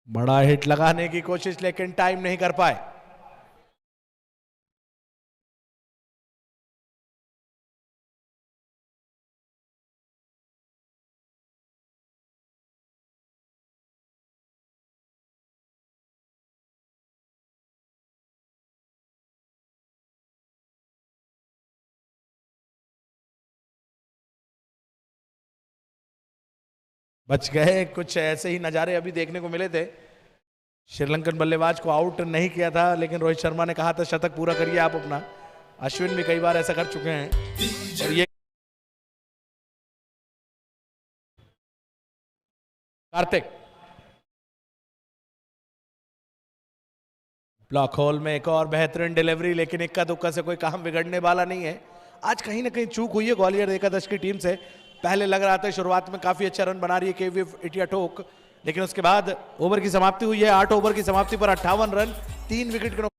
बड़ा हिट लगाने की कोशिश, लेकिन टाइम नहीं कर पाए। बच गए। कुछ ऐसे ही नजारे अभी देखने को मिले थे। श्रीलंकन बल्लेबाज को आउट नहीं किया था, लेकिन रोहित शर्मा ने कहा था शतक पूरा करिए आप अपना। अश्विन भी कई बार ऐसा कर चुके हैं। और ये कार्तिक ब्लॉक होल में एक और बेहतरीन डिलीवरी, लेकिन इक्का दुक्का से कोई काम बिगड़ने वाला नहीं है। आज कहीं ना कहीं चूक हुई है ग्वालियर एकादश की टीम से। पहले लग रहा था शुरुआत में काफी अच्छा रन बना रही है केवीएफ इंडिया ठोक, लेकिन उसके बाद ओवर की समाप्ति हुई है। 8 ओवर की समाप्ति पर 58 रन, 3 विकेट के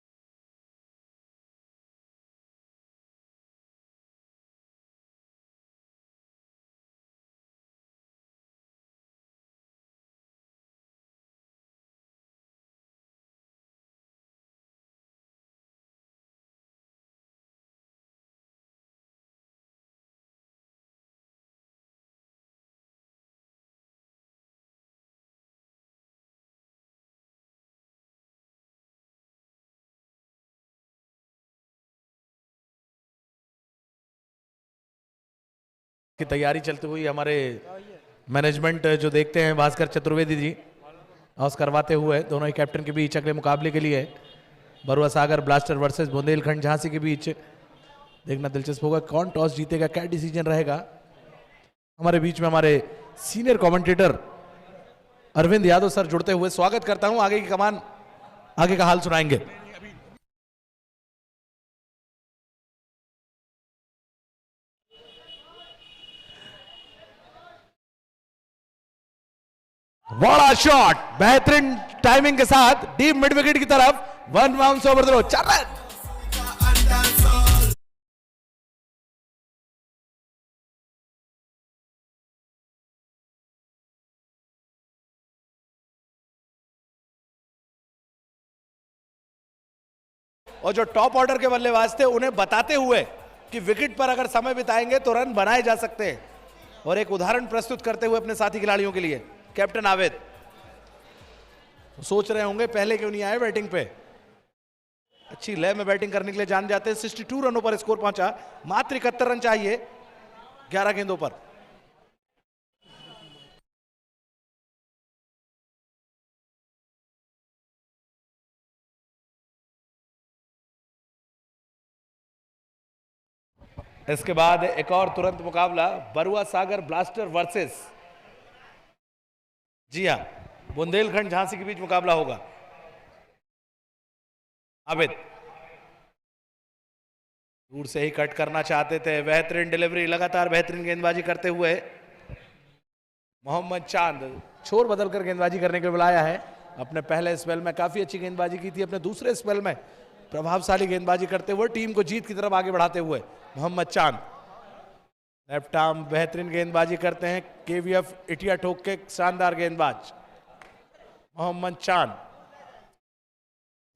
की तैयारी चलती हुई हमारे मैनेजमेंट जो देखते हैं भास्कर चतुर्वेदी जी टॉस करवाते हुए दोनों ही कैप्टन के बीच अगले मुकाबले के लिए बरुआ सागर ब्लास्टर वर्सेस बुंदेलखंड झांसी के बीच देखना दिलचस्प होगा कौन टॉस जीतेगा, क्या डिसीजन रहेगा। हमारे बीच में हमारे senior commentator Arvind Yadav sir जुड़ते हुए स्वागत करता हूं। आगे की कमान, आगे का हाल सुनाएंगे। बड़ा शॉट बेहतरीन टाइमिंग के साथ डीप मिड विकेट की तरफ, 1 bounce over the throw, 4 run. और जो टॉप ऑर्डर के बल्लेबाज थे उन्हें बताते हुए कि विकेट पर अगर समय बिताएंगे तो रन बनाए जा सकते हैं, और एक उदाहरण प्रस्तुत करते हुए अपने साथी खिलाड़ियों के लिए कैप्टन आवेद सोच रहे होंगे पहले क्यों नहीं आए बैटिंग पे। अच्छी लय में बैटिंग करने के लिए जान जाते हैं। 62 रनों पर स्कोर पहुंचा, मात्र 71 रन चाहिए 11 गेंदों पर। इसके बाद एक और तुरंत मुकाबला बरुआ सागर ब्लास्टर वर्सेस, जी हां, बुंदेलखंड झांसी के बीच मुकाबला होगा। आबिद दूर से ही कट करना चाहते थे, बेहतरीन डिलीवरी, लगातार बेहतरीन गेंदबाजी करते हुए मोहम्मद चांद छोर बदलकर गेंदबाजी करने के लिए बुलाया है। अपने पहले स्पेल में काफी अच्छी गेंदबाजी की थी, अपने दूसरे स्पेल में प्रभावशाली गेंदबाजी करते हुए टीम को जीत की तरफ आगे बढ़ाते हुए मोहम्मद चांद लेफ्ट आर्म बेहतरीन गेंदबाजी करते हैं। केवीएफ इटिया ठोक के शानदार गेंदबाज मोहम्मद चांद।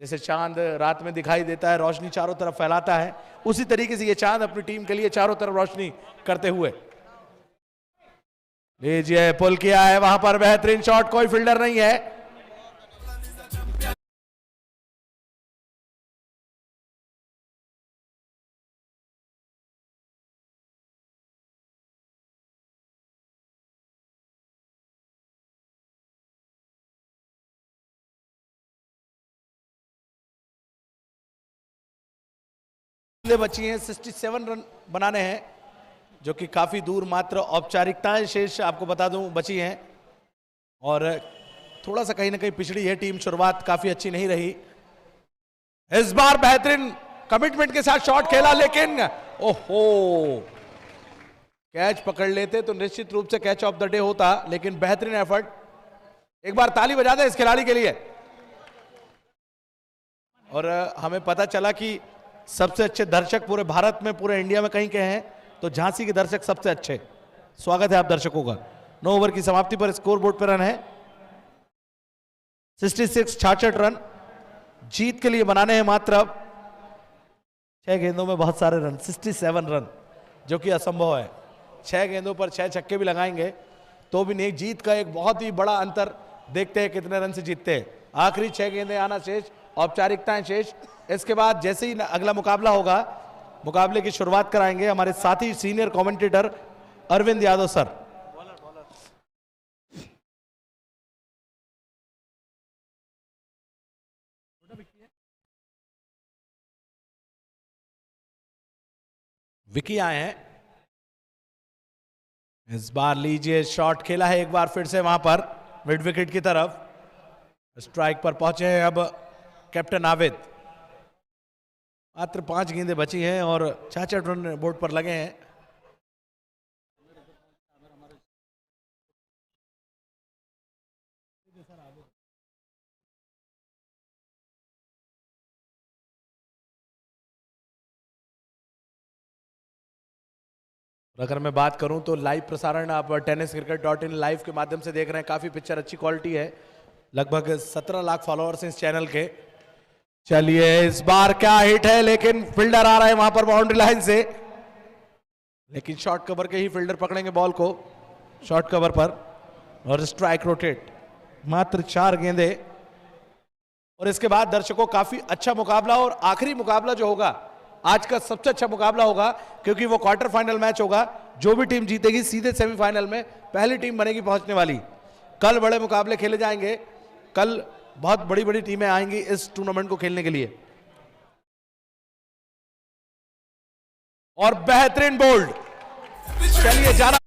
जैसे चांद रात में दिखाई देता है, रोशनी चारों तरफ फैलाता है, उसी तरीके से ये चांद अपनी टीम के लिए चारों तरफ रोशनी करते हुए। लीजिए पुल किया है वहां पर, बेहतरीन शॉट, कोई फील्डर नहीं है। बची हैं, 67 रन बनाने हैं, जो कि काफी दूर, मात्र औपचारिकताएं शेष आपको बता दूं बची हैं, और थोड़ा सा कहीं ना कहीं पिछड़ी है टीम, शुरुआत काफी अच्छी नहीं रही। इस बार बेहतरीन कमिटमेंट के साथ शॉट खेला, लेकिन ओहो, कैच पकड़ लेते तो निश्चित रूप से कैच ऑफ द डे होता, लेकिन बेहतरीन एफर्ट। एक बार ताली बजा दे इस खिलाड़ी के लिए। और हमें पता चला कि सबसे अच्छे दर्शक पूरे भारत में, पूरे इंडिया में कहीं के हैं तो झांसी के दर्शक सबसे अच्छे। स्वागत है आप दर्शकों का। 9 ओवर की समाप्ति पर स्कोर बोर्ड पर रन है 66, 66 रन। जीत के लिए बनाने हैं मात्र अब 6 गेंदों में बहुत सारे रन, 67 रन, जो कि असंभव है। 6 गेंदों पर 6 छक्के भी लगाएंगे तो भी नहीं। जीत का एक बहुत ही बड़ा अंतर, देखते हैं कितने रन से जीतते हैं। आखिरी 6 गेंदें आना शेष, औपचारिकताएं शेष। इसके बाद जैसे ही अगला मुकाबला होगा, मुकाबले की शुरुआत कराएंगे हमारे साथी senior commentator Arvind Yadav sir. Vicky आए हैं इस बार। लीजिए शॉट खेला है एक बार फिर से वहां पर मिड विकेट की तरफ। स्ट्राइक पर पहुंचे हैं अब कैप्टन आवेद। मात्र 5 गेंदें बची हैं और 66 रन बोर्ड पर लगे हैं। अगर मैं बात करूं तो लाइव प्रसारण आप tenniscricket.in लाइव के माध्यम से देख रहे हैं। काफी पिक्चर अच्छी क्वालिटी है, लगभग 17 लाख फॉलोअर्स हैं इस चैनल के। चलिए इस बार क्या हिट है, लेकिन फील्डर आ रहा है वहां पर बाउंड्री लाइन से, लेकिन शॉर्ट कवर के ही फील्डर पकड़ेंगे बॉल को शॉर्ट कवर पर, और स्ट्राइक रोटेट। मात्र 4 गेंदे, और इसके बाद दर्शकों काफी अच्छा मुकाबला, और आखिरी मुकाबला जो होगा आज का सबसे अच्छा मुकाबला होगा, क्योंकि वो क्वार्टर फाइनल मैच होगा। जो भी टीम जीतेगी सीधे सेमीफाइनल में पहली टीम बनेगी पहुंचने वाली। कल बड़े मुकाबले खेले जाएंगे, कल बहुत बड़ी बड़ी टीमें आएंगी इस टूर्नामेंट को खेलने के लिए। और बेहतरीन बोल्ड, चलिए जाना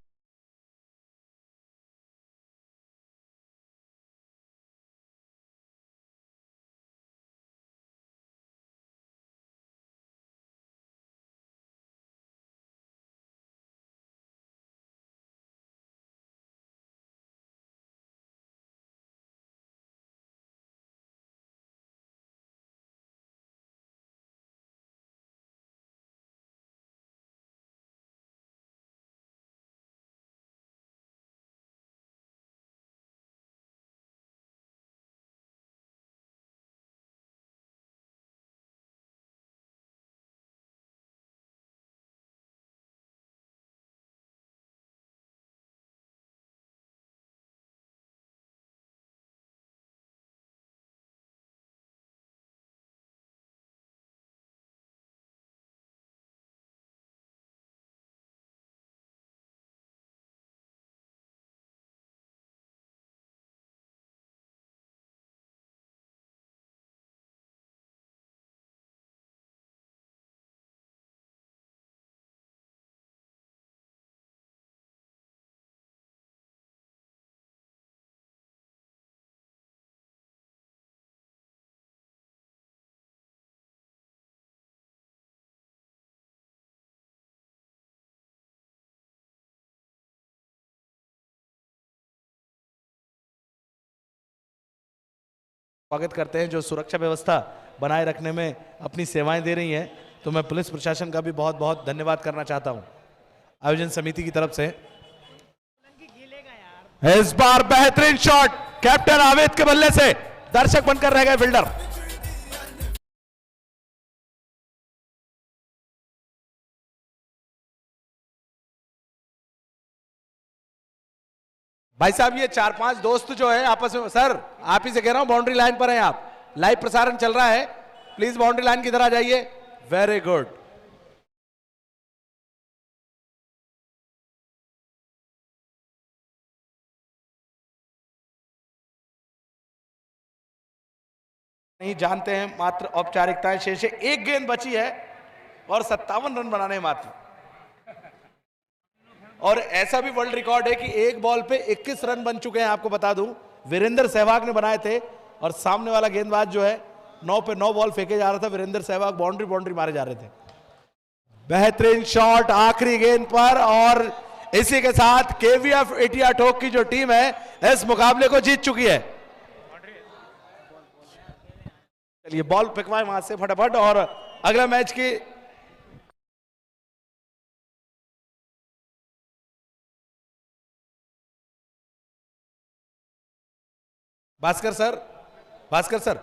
स्वागत करते हैं जो सुरक्षा व्यवस्था बनाए रखने में अपनी सेवाएं दे रही हैं। तो मैं पुलिस प्रशासन का भी बहुत बहुत धन्यवाद करना चाहता हूं आयोजन समिति की तरफ से। इस बार बेहतरीन शॉट कैप्टन आवेद के बल्ले से, दर्शक बनकर रह गए फील्डर। भाई साहब ये 4-5 दोस्त जो है आपस में, सर आप ही से कह रहा हूं बाउंड्री लाइन पर हैं आप, लाइव प्रसारण चल रहा है, प्लीज बाउंड्री लाइन की तरह आ जाइए। Very good. नहीं जानते हैं, मात्र औपचारिकताएं शेष है, एक गेंद बची है और 57 रन बनाने मात्र। और ऐसा भी वर्ल्ड रिकॉर्ड है कि एक बॉल पे 21 रन बन चुके हैं, आपको बता दूं वीरेंद्र सहवाग ने बनाए थे। और सामने वाला गेंदबाज जो है 9 पे 9 बॉल फेंके जा रहा था, वीरेंद्र सहवाग बाउंड्री मारे जा रहे थे। बेहतरीन शॉट आखिरी गेंद पर, और इसी के साथ केवीएफ एटिया टोक की जो टीम है इस मुकाबले को जीत चुकी है। चलिए बॉल फेंकवाए वहां से फटाफट, और अगला मैच की भास्कर सर